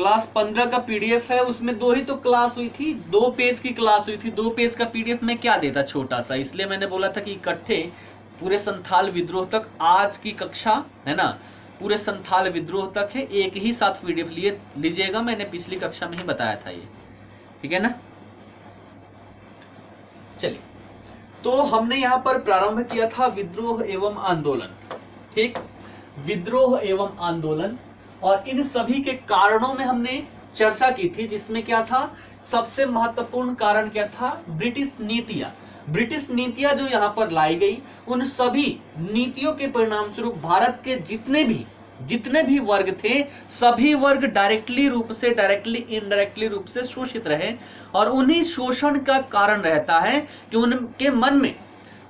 Class 15 का PDF है, उसमें 2 ही तो क्लास हुई थी, 2 पेज की क्लास हुई थी, 2 पेज का पीडीएफ में क्या देता छोटा सा, इसलिए मैंने बोला था कि इकट्ठे पूरे संथाल विद्रोह तक आज की कक्षा है ना, पूरे संथाल विद्रोह तक है, एक ही साथ पीडीएफ लीजिएगा, मैंने पिछली कक्षा में ही बताया था ये, ठीक है ना। चलिए, तो हमने यहां पर प्रारंभ किया था विद्रोह एवं आंदोलन, ठीक, विद्रोह एवं आंदोलन, और इन सभी के कारणों में हमने चर्चा की थी, जिसमें क्या था, सबसे महत्वपूर्ण कारण क्या था, ब्रिटिश नीतियां। ब्रिटिश नीतियां जो यहाँ पर लाई गई, उन सभी नीतियों के परिणाम स्वरूप भारत के जितने भी वर्ग थे, सभी वर्ग डायरेक्टली इनडायरेक्टली रूप से शोषित रहे, और उन्हीं शोषण का कारण रहता है कि उनके मन में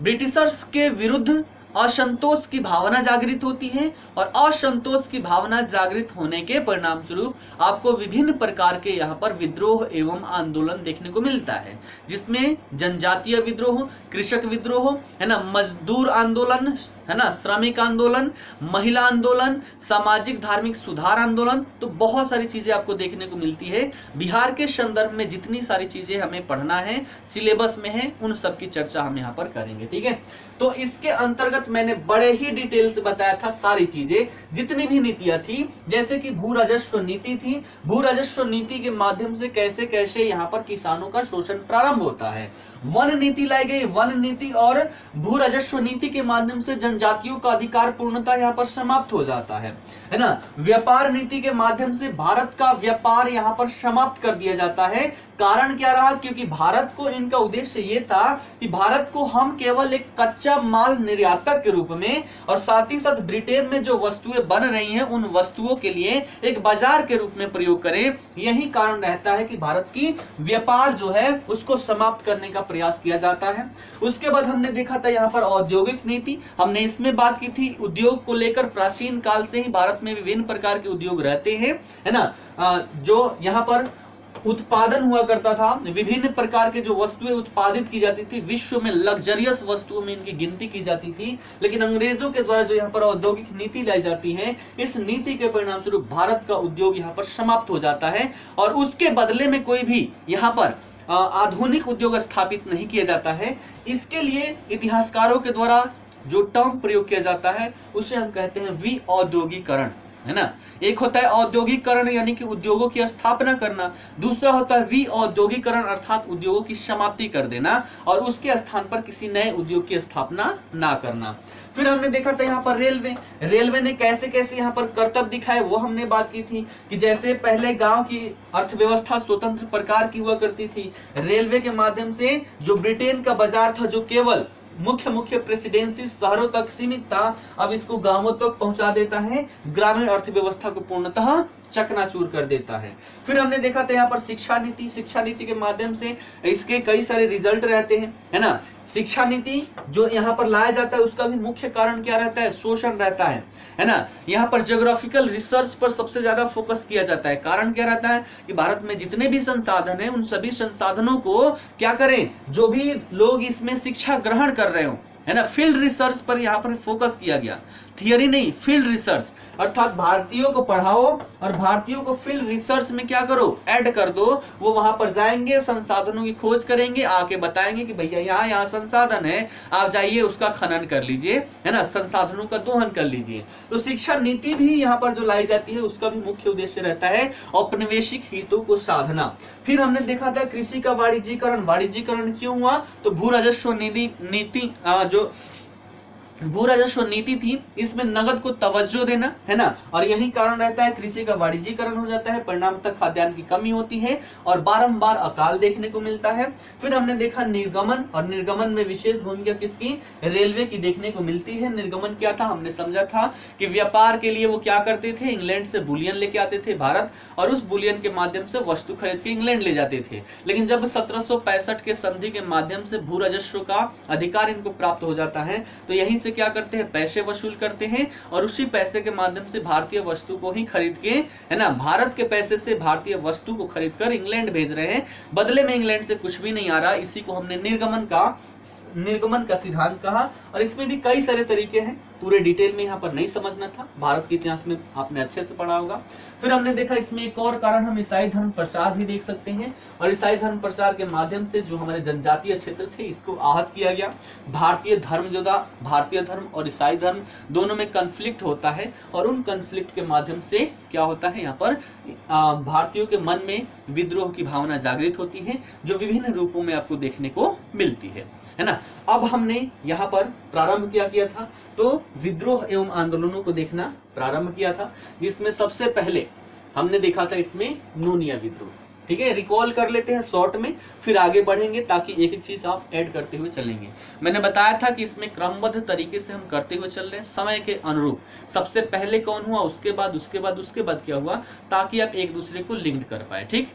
ब्रिटिशर्स के विरुद्ध असंतोष की भावना जागृत होती है, और असंतोष की भावना जागृत होने के परिणाम स्वरूप आपको विभिन्न प्रकार के यहाँ पर विद्रोह एवं आंदोलन देखने को मिलता है, जिसमें जनजातीय विद्रोह, कृषक विद्रोह है ना, मजदूर आंदोलन है ना, श्रमिक आंदोलन, महिला आंदोलन, सामाजिक धार्मिक सुधार आंदोलन, तो बहुत सारी चीजें आपको देखने को मिलती है। बिहार के संदर्भ में जितनी सारी चीजें हमें पढ़ना है, सिलेबस में है, उन सब की चर्चा हम यहाँ पर करेंगे, ठीक है। तो इसके अंतर्गत मैंने बड़े ही डिटेल से बताया था सारी चीजें, जितनी भी नीतियां थी, जैसे कि भू राजस्व नीति थी, भू राजस्व नीति के माध्यम से कैसे कैसे यहाँ पर किसानों का शोषण प्रारंभ होता है। वन नीति लाई गई, वन नीति और भू राजस्व नीति के माध्यम से जनजातियों का अधिकार पूर्णतः यहाँ पर समाप्त हो जाता है ना। व्यापार नीति के माध्यम से भारत का व्यापार यहाँ पर समाप्त कर दिया जाता है। कारण क्या रहा, क्योंकि भारत को, इनका उद्देश्य ये था कि भारत को हम केवल एक कच्चा माल निर्यातक के रूप में, और साथ ही साथ ब्रिटेन में जो वस्तुएं बन रही हैं उन वस्तुओं के लिए एक बाजार के रूप में प्रयोग करें। यही कारण रहता है कि भारत की व्यापार जो है उसको समाप्त करने का प्रयास किया जाता है। उसके बाद हमने देखा था यहाँ पर औद्योगिक नीति, हमने इसमें बात की थी, उद्योग को लेकर प्राचीन काल से ही भारत में विभिन्न प्रकार के उद्योग रहते हैं, है ना। जो यहाँ पर उत्पादन हुआ करता था, विभिन्न प्रकार के जो वस्तुएं उत्पादित की जाती थी, विश्व में लग्जरियस वस्तुओं में इनकी गिनती की जाती थी। लेकिन अंग्रेजों के द्वारा जो यहाँ पर औद्योगिक नीति लाई जाती है, इस नीति के परिणाम स्वरूप भारत का उद्योग यहाँ पर समाप्त हो जाता है, और उसके बदले में कोई भी यहाँ पर आधुनिक उद्योग स्थापित नहीं किया जाता है। इसके लिए इतिहासकारों के द्वारा जो टर्म प्रयोग किया जाता है उसे हम कहते हैं विऔद्योगिकरण, है ना। एक होता है औद्योगिकरण यानी कि उद्योगों की स्थापना करना, दूसरा होता है विऔद्योगिकरण अर्थात उद्योगों की समाप्ति कर देना और उसके स्थान पर किसी नए उद्योग की स्थापना ना करना। फिर हमने देखा था यहाँ पर रेलवे ने कैसे कैसे यहाँ पर कर्तव्य दिखाए, वो हमने बात की थी कि जैसे पहले गांव की अर्थव्यवस्था स्वतंत्र प्रकार की हुआ करती थी, रेलवे के माध्यम से जो ब्रिटेन का बाजार था, जो केवल मुख्य प्रेसिडेंसी शहरों तक सीमित था, अब इसको गांवों तक पहुंचा देता है, ग्रामीण अर्थव्यवस्था को पूर्णतः चकनाचूर कर देता है। फिर हमने देखा था यहाँ पर शिक्षा नीति के माध्यम से इसके कई सारे रिजल्ट रहते हैं, है ना। शिक्षा नीति जो यहाँ पर लाया जाता है उसका भी मुख्य कारण क्या रहता है, शोषण रहता है ना। यहाँ पर ज्योग्राफिकल रिसर्च पर सबसे ज्यादा फोकस किया जाता है। कारण क्या रहता है कि भारत में जितने भी संसाधन है उन सभी संसाधनों को क्या करें, जो भी लोग इसमें शिक्षा ग्रहण कर रहे हो, है ना, फील्ड रिसर्च पर यहाँ पर फोकस किया गया, थियरी नहीं, फील्ड रिसर्च, अर्थात भारतीयों को पढ़ाओ और भारतीयों को फील्ड रिसर्च में क्या करो, ऐड कर दो। वो वहां पर जाएंगे, संसाधनों की खोज करेंगे, आके बताएंगे कि भैया यहाँ संसाधन है, आप जाइए उसका खनन कर लीजिए, है ना, संसाधनों का दोहन कर लीजिए। तो शिक्षा नीति भी यहाँ पर जो लाई जाती है उसका भी मुख्य उद्देश्य रहता है औपनिवेशिक हितों को साधना। फिर हमने देखा था कृषि का वाणिज्यीकरण क्यों हुआ, तो भू राजस्व नीति जो भू राजस्व नीति थी इसमें नगद को तवज्जो देना, है ना, और यही कारण रहता है कृषि का वाणिज्यीकरण हो जाता है, परिणामतः खाद्यान्न की कमी होती है और बारंबार अकाल देखने को मिलता है। फिर हमने देखा निर्गमन, और निर्गमन में विशेष भूमिका किसकी, रेलवे की देखने को मिलती है। निर्गमन क्या था, हमने समझा था कि व्यापार के लिए वो क्या करते थे, इंग्लैंड से बुलियन लेके आते थे भारत, और उस बुलियन के माध्यम से वस्तु खरीद के इंग्लैंड ले जाते थे। लेकिन जब 1765 के संधि के माध्यम से भू राजस्व का अधिकार इनको प्राप्त हो जाता है, तो यहीं से क्या करते हैं, पैसे वसूल करते हैं, और उसी पैसे के माध्यम से भारतीय वस्तु को ही खरीद के, है ना, भारत के पैसे से भारतीय वस्तु को खरीद कर इंग्लैंड भेज रहे हैं, बदले में इंग्लैंड से कुछ भी नहीं आ रहा। इसी को हमने निर्गमन का निर्गमन का सिद्धांत कहा। और इसमें भी कई सारे तरीके हैं, पूरे डिटेल में यहाँ पर नहीं समझना था, भारत के इतिहास में आपने अच्छे से पढ़ा होगा। फिर हमने देखा इसमें एक और कारण हम ईसाई धर्म प्रचार भी देख सकते हैं, और ईसाई धर्म प्रचार के माध्यम से जो हमारे जनजातीय क्षेत्र थे इसको आहत किया गया। भारतीय धर्म जो था, भारतीय धर्म और ईसाई धर्म दोनों में कन्फ्लिक्ट होता है, और उन कन्फ्लिक्ट के माध्यम से क्या होता है, यहाँ पर भारतीयों के मन में विद्रोह की भावना जागृत होती है, जो विभिन्न रूपों में आपको देखने को मिलती है ना। अब हमने यहाँ पर प्रारंभ क्या किया था, तो विद्रोह एवं आंदोलनों को देखना प्रारंभ किया था, जिसमें सबसे पहले हमने देखा था इसमें नोनिया विद्रोह। ठीक है, रिकॉल कर लेते हैं शॉर्ट में, फिर आगे बढ़ेंगे ताकि एक एक चीज आप ऐड करते हुए चलेंगे। मैंने बताया था कि इसमें क्रमबद्ध तरीके से हम करते हुए चल रहे हैं, समय के अनुरूप। सबसे पहले कौन हुआ, उसके बाद उसके बाद उसके बाद क्या हुआ, ताकि आप एक दूसरे को लिंक कर पाए। ठीक,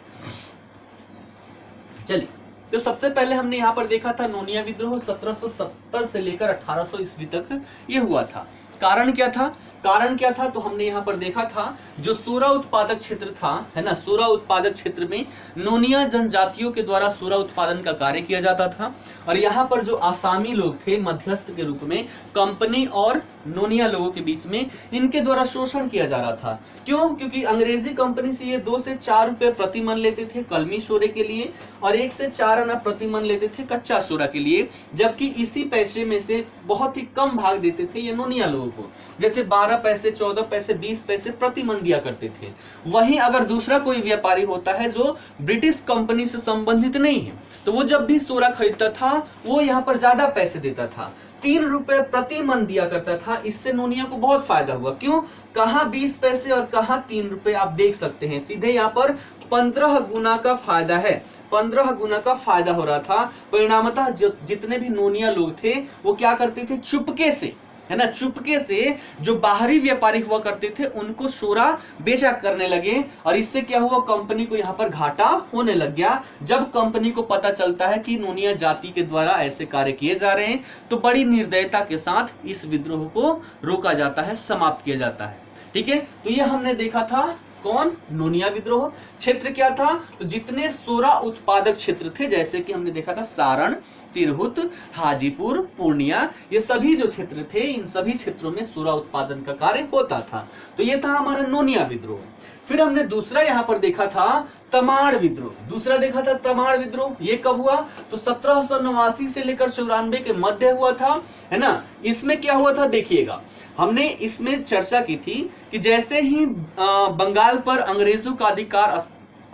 चलिए, तो सबसे पहले हमने यहाँ पर देखा था नोनिया विद्रोह 1770 से लेकर 1800 ईस्वी तक ये हुआ था। कारण क्या था, कारण क्या था, तो हमने यहाँ पर देखा था जो सोरा उत्पादक क्षेत्र था, है ना, सोरा उत्पादक क्षेत्र में नोनिया जनजातियों के द्वारा सोरा उत्पादन का कार्य किया जाता था। और यहाँ पर जो आसामी लोग थे मध्यस्थ के रूप में, कंपनी और नोनिया लोगों के बीच में इनके द्वारा शोषण किया जा रहा था। क्यों, क्योंकि अंग्रेजी कंपनी से ये 2 से 4 रुपए प्रति मन लेते थे कलमी सोरे के लिए, और 1 से 4 आना प्रति मन लेते थे कच्चा सोरा के लिए, जबकि इसी पैसे में से बहुत ही कम भाग देते थे ये नोनिया लोगों को, जैसे 12 पैसे, 14 पैसे, 20 पैसे प्रति मन दिया करते थे। वहीं अगर दूसरा कोई व्यापारी होता है जो ब्रिटिश कंपनी से संबंधित नहीं है, तो वो जब भी सोरा खरीदता था वो यहाँ पर ज्यादा पैसे देता था, 3 रुपए प्रति मन दिया करता था। इससे नोनिया को बहुत फायदा हुआ। क्यों, कहाँ 20 पैसे और कहाँ 3 रुपए, आप देख सकते हैं सीधे यहाँ पर 15 गुना का फायदा है, 15 गुना का फायदा हो रहा था। परिणामतः जितने भी नोनिया लोग थे वो क्या करते थे, चुपके से, है ना, चुपके से जो बाहरी व्यापारी हुआ करते थे उनको सोरा बेचा करने लगे, और इससे क्या हुआ, कंपनी को यहाँ पर घाटा होने लग गया। जब कंपनी को पता चलता है कि नोनिया जाति के द्वारा ऐसे कार्य किए जा रहे हैं, तो बड़ी निर्दयता के साथ इस विद्रोह को रोका जाता है, समाप्त किया जाता है। ठीक है, तो ये हमने देखा था कौन, नोनिया विद्रोह। क्षेत्र क्या था, तो जितने सोरा उत्पादक क्षेत्र थे, जैसे कि हमने देखा था सारण, तिरहुत, हाजीपुर, पूर्णिया, ये सभी जो क्षेत्र थे, इन सभी क्षेत्रों में सोरा उत्पादन का कार्य होता था। तो ये था हमारा नोनिया विद्रोह। फिर हमने दूसरा यहाँ पर देखा था तमाड़ विद्रोह। दूसरा देखा था तमाड़ विद्रोह, ये कब हुआ, तो 1789 से लेकर 94 के मध्य हुआ था, है ना। इसमें क्या हुआ था, देखिएगा, हमने इसमें चर्चा की थी कि जैसे ही बंगाल पर अंग्रेजों का अधिकार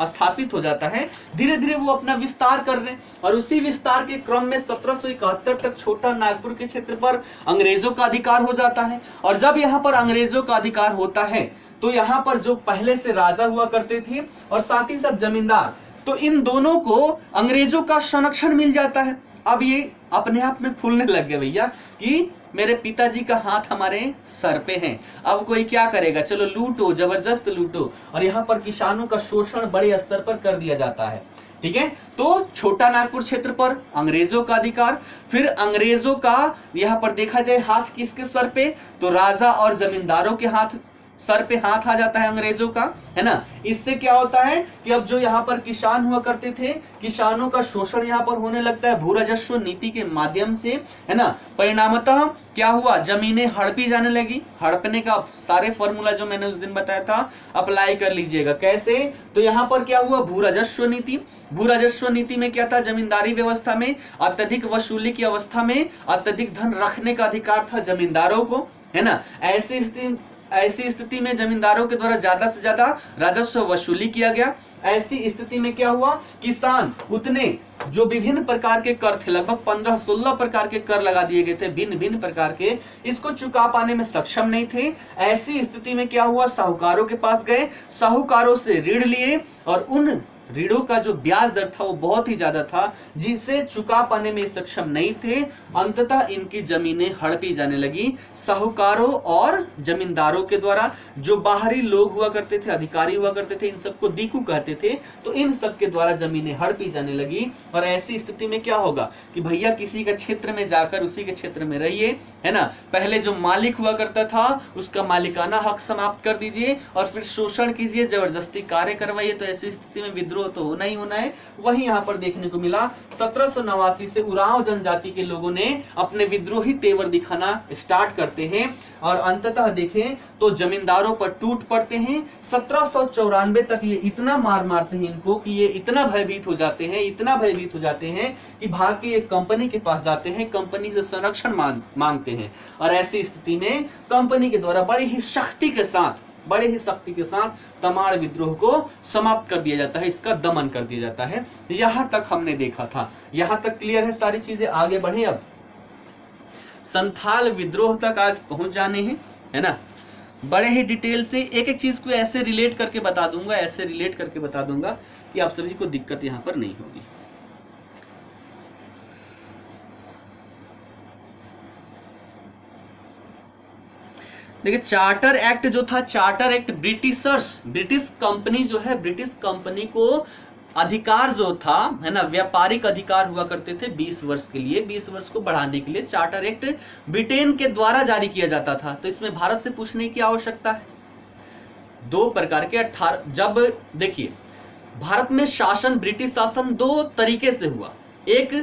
स्थापित हो जाता है, धीरे धीरे वो अपना विस्तार कर रहे हैं, और उसी विस्तार के क्रम में 1771 तक छोटा नागपुर के क्षेत्र पर अंग्रेजों का अधिकार हो जाता है। और जब यहाँ पर अंग्रेजों का अधिकार होता है, तो यहाँ पर जो पहले से राजा हुआ करते थे और साथ ही साथ जमींदार, तो इन दोनों को अंग्रेजों का संरक्षण मिल जाता है। अब ये अपने आप में फूलने लग गए भैया कि मेरे पिताजी का हाथ हमारे सर पे है, अब कोई क्या करेगा, चलो लूटो, जबरदस्त लूटो। और यहाँ पर किसानों का शोषण बड़े स्तर पर कर दिया जाता है। ठीक है, तो छोटा नागपुर क्षेत्र पर अंग्रेजों का अधिकार। फिर अंग्रेजों का यहाँ पर देखा जाए हाथ किसके सर पे, तो राजा और जमींदारों के हाथ, सर पे हाथ आ जाता है अंग्रेजों का, है ना। इससे क्या होता है कि अब जो यहाँ पर किसान हुआ करते थे, किसानों का शोषण यहाँ पर होने लगता है भू राजस्व नीति के माध्यम से, है ना। परिणामतः क्या हुआ, जमीनें हड़पी जाने लगी। हड़पने का सारे फॉर्मूला जो मैंने उस दिन बताया था अप्लाई कर लीजिएगा। कैसे, तो यहाँ पर क्या हुआ, भू राजस्व नीति। भू राजस्व नीति में क्या था, जमींदारी व्यवस्था में अत्यधिक वसूली की अवस्था में अत्यधिक धन रखने का अधिकार था जमींदारों को, है ना। ऐसी स्थिति में जमींदारों के द्वारा ज्यादा से ज्यादा राजस्व वसूली किया गया। ऐसी स्थिति में क्या हुआ, किसान उतने जो विभिन्न प्रकार के कर थे, लगभग 15-16 प्रकार के कर लगा दिए गए थे भिन्न भिन्न प्रकार के, इसको चुका पाने में सक्षम नहीं थे। ऐसी स्थिति में क्या हुआ, साहूकारों के पास गए, साहूकारों से ऋण लिए, और उन ऋणों का जो ब्याज दर था वो बहुत ही ज्यादा था, जिसे चुका पाने में सक्षम नहीं थे। अंततः इनकी जमीनें हड़पी जाने लगी साहूकारों और जमींदारों के द्वारा। जो बाहरी लोग हुआ करते थे, अधिकारी हुआ करते थे, इन सबको दीकू कहते थे, तो इन सब के द्वारा जमीनें हड़पी जाने लगी। और ऐसी स्थिति में क्या होगा कि भैया किसी के क्षेत्र में जाकर उसी के क्षेत्र में रहिए, है ना। पहले जो मालिक हुआ करता था उसका मालिकाना हक समाप्त कर दीजिए और फिर शोषण कीजिए, जबरदस्ती कार्य करवाइए। तो ऐसी स्थिति में विद्रोह विद्रोह तो होना ही होना है। वही यहाँ पर देखने को मिला 1789 से उरांव जनजाति के लोगों ने अपने विद्रोही तेवर दिखाना स्टार्ट करते हैं और अंततः देखें तो जमींदारों पर टूट पड़ते हैं। 1794 तक ये इतना मार मारते हैं इनको कि ये इतना भयभीत हो जाते हैं, इतना भयभीत हो जाते हैं कि भाग के एक कंपनी के पास जाते हैं, कंपनी से संरक्षण मांगते हैं और ऐसी स्थिति में कंपनी के द्वारा बड़ी ही शक्ति के साथ तमाड़ विद्रोह को समाप्त कर दिया जाता है, इसका दमन कर दिया जाता है। यहां तक हमने देखा था, यहां तक क्लियर है सारी चीजें। आगे बढ़े, अब संथाल विद्रोह तक आज पहुंच जाने हैं, है ना। बड़े ही डिटेल से एक एक चीज को ऐसे रिलेट करके बता दूंगा कि आप सभी को दिक्कत यहां पर नहीं होगी। देखिए चार्टर एक्ट जो था, चार्टर एक्ट ब्रिटिश कंपनी जो है, ब्रिटिश कंपनी को अधिकार जो था, है ना, व्यापारिक अधिकार हुआ करते थे 20 वर्ष के लिए, 20 वर्ष को बढ़ाने के लिए चार्टर एक्ट ब्रिटेन के द्वारा जारी किया जाता था। तो इसमें भारत से पूछने की आवश्यकता है। दो प्रकार के 18, जब देखिए भारत में शासन, ब्रिटिश शासन दो तरीके से हुआ। एक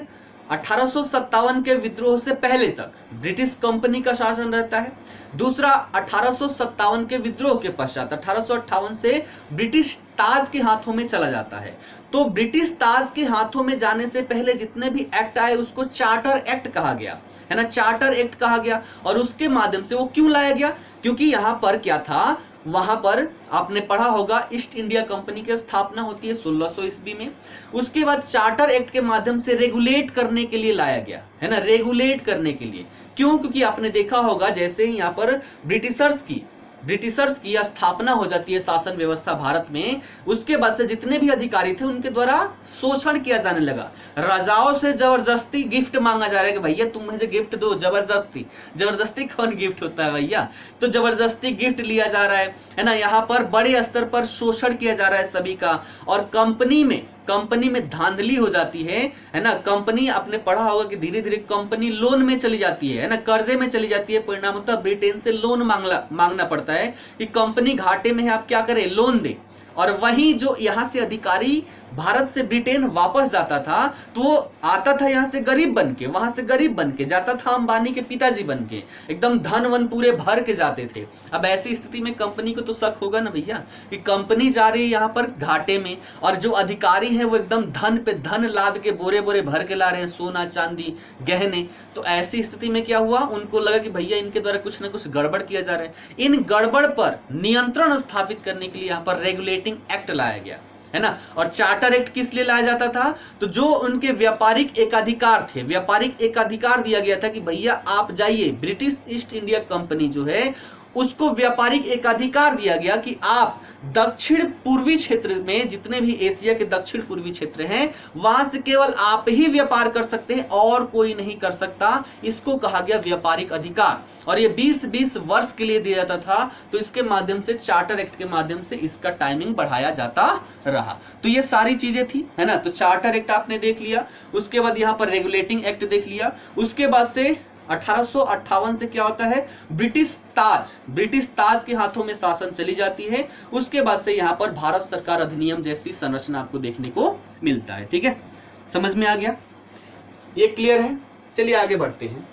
1857 के विद्रोह से पहले तक ब्रिटिश कंपनी का शासन रहता है, दूसरा 1857 के विद्रोह के पश्चात 1858 से ब्रिटिश ताज के हाथों में चला जाता है। तो ब्रिटिश ताज के हाथों में जाने से पहले जितने भी एक्ट आए उसको चार्टर एक्ट कहा गया, है ना, चार्टर एक्ट कहा गया। और उसके माध्यम से वो क्यों लाया गया, क्योंकि यहाँ पर क्या था, वहां पर आपने पढ़ा होगा ईस्ट इंडिया कंपनी की स्थापना होती है 1600 ईस्वी में। उसके बाद चार्टर एक्ट के माध्यम से रेगुलेट करने के लिए लाया गया, है ना, रेगुलेट करने के लिए। क्यों, क्योंकि आपने देखा होगा जैसे ही यहाँ पर ब्रिटिशर्स की स्थापना हो जाती है शासन व्यवस्था भारत में, उसके बाद से जितने भी अधिकारी थे उनके द्वारा शोषण किया जाने लगा। राजाओं से जबरदस्ती गिफ्ट मांगा जा रहा है कि भैया तुम मुझे गिफ्ट दो, जबरदस्ती कौन गिफ्ट होता है भैया, तो जबरदस्ती गिफ्ट लिया जा रहा है ना। यहाँ पर बड़े स्तर पर शोषण किया जा रहा है सभी का, और कंपनी में धांधली हो जाती है ना। कंपनी, आपने पढ़ा होगा कि धीरे धीरे कंपनी लोन में चली जाती है ना, कर्जे में चली जाती है। परिणामतः ब्रिटेन से लोन मांगना पड़ता है कि कंपनी घाटे में है, आप क्या करें, लोन दे। और वहीं जो यहाँ से अधिकारी भारत से ब्रिटेन वापस जाता था, तो वो आता था यहाँ से गरीब बन के, वहां से गरीब बन के जाता था अंबानी के पिताजी बन के, एकदम धन वन पूरे भर के जाते थे। अब ऐसी स्थिति में कंपनी को तो शक होगा ना भैया कि कंपनी जा रही है यहाँ पर घाटे में, और जो अधिकारी हैं वो एकदम धन पे धन लाद के बोरे बोरे भर के ला रहे हैं, सोना चांदी गहने। तो ऐसी स्थिति में क्या हुआ, उनको लगा कि भैया इनके द्वारा कुछ ना कुछ गड़बड़ किया जा रहा है। इन गड़बड़ पर नियंत्रण स्थापित करने के लिए यहाँ पर रेगुलेटिंग एक्ट लाया गया, है ना। और चार्टर एक्ट किस लिए लाया जाता था, तो जो उनके व्यापारिक एकाधिकार थे, व्यापारिक एकाधिकार दिया गया था कि भैया आप जाइए, ब्रिटिश ईस्ट इंडिया कंपनी जो है उसको व्यापारिक एकाधिकार दिया गया कि आप दक्षिण पूर्वी क्षेत्र में, जितने भी एशिया के दक्षिण पूर्वी क्षेत्र हैं, वहां से केवल आप ही व्यापार कर सकते हैं और कोई नहीं कर सकता। इसको कहा गया व्यापारिक अधिकार, और ये 20-20 वर्ष के लिए दिया जाता था। तो इसके माध्यम से, चार्टर एक्ट के माध्यम से इसका टाइमिंग बढ़ाया जाता रहा। तो ये सारी चीजें थी, है ना। तो चार्टर एक्ट आपने देख लिया, उसके बाद यहाँ पर रेगुलेटिंग एक्ट देख लिया, उसके बाद से 1858 से क्या होता है, ब्रिटिश ताज के हाथों में शासन चली जाती है। उसके बाद से यहाँ पर भारत सरकार अधिनियम जैसी संरचना आपको देखने को मिलता है। ठीक है, समझ में आ गया, ये क्लियर है। चलिए आगे बढ़ते हैं।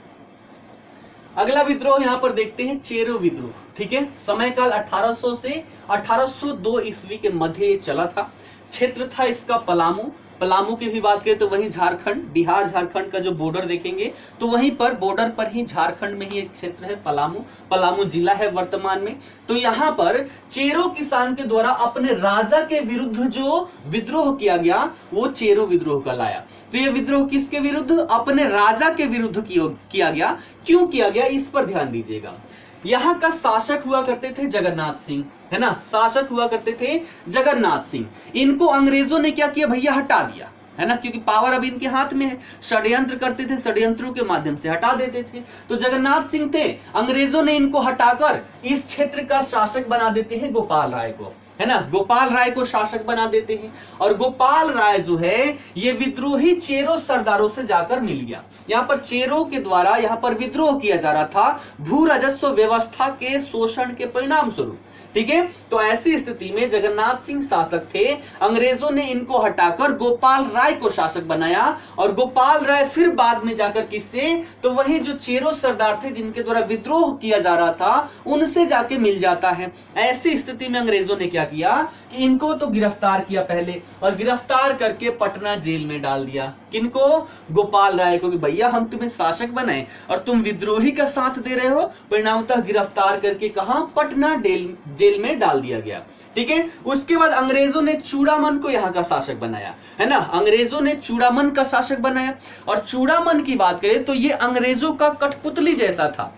अगला विद्रोह यहाँ पर देखते हैं, चेरो विद्रोह। ठीक है, समय काल 1800 से 1802 ईस्वी के मध्य चला था। क्षेत्र था इसका पलामू की भी बात करें तो वहीं झारखंड, बिहार झारखंड का जो बॉर्डर देखेंगे तो वहीं पर बॉर्डर पर ही झारखंड में ही एक क्षेत्र है पलामू जिला है वर्तमान में। तो यहाँ पर चेरो किसान के द्वारा अपने राजा के विरुद्ध जो विद्रोह किया गया वो चेरो विद्रोह कहलाया। तो ये विद्रोह किसके विरुद्ध, अपने राजा के विरुद्ध किया गया। क्यों किया गया, इस पर ध्यान दीजिएगा। यहाँ का शासक हुआ करते थे जगन्नाथ सिंह, है ना, शासक हुआ करते थे जगन्नाथ सिंह। इनको अंग्रेजों ने क्या किया भैया, हटा दिया, है ना, क्योंकि पावर अब इनके हाथ में है। षड्यंत्र करते थे, षड्यंत्रों के माध्यम से हटा देते थे। तो जगन्नाथ सिंह थे, अंग्रेजों ने इनको हटाकर इस क्षेत्र का शासक बना देते हैं गोपाल राय को, है ना, गोपाल राय को शासक बना देते हैं। और गोपाल राय जो है ये विद्रोही चेरो सरदारों से जाकर मिल गया। यहाँ पर चेरो के द्वारा यहाँ पर विद्रोह किया जा रहा था भू राजस्व व्यवस्था के शोषण के परिणाम स्वरूप। ठीक है। तो ऐसी स्थिति में जगन्नाथ सिंह शासक थे, अंग्रेजों ने इनको हटाकर गोपाल राय को शासक बनाया, और गोपाल राय फिर बाद में जाकर किससे, तो वही जो चेरो सरदार थे जिनके द्वारा विद्रोह किया जा रहा था, उनसे जाके मिल जाता है। ऐसी स्थिति में अंग्रेजों ने क्या किया कि इनको तो गिरफ्तार किया पहले, और गिरफ्तार करके पटना जेल में डाल दिया। किनको, गोपाल राय को, कि भैया हम तुम्हें शासक बनाए और तुम विद्रोही का साथ दे रहे हो, परिणामतः गिरफ्तार करके कहां, पटना जेल में डाल दिया गया। ठीक है। उसके बाद अंग्रेजों ने चूड़ामन को यहाँ का शासक बनाया, है ना, अंग्रेजों ने चूड़ामन का शासक बनाया। और चूड़ामन की बात करें तो ये अंग्रेजों का कठपुतली जैसा था।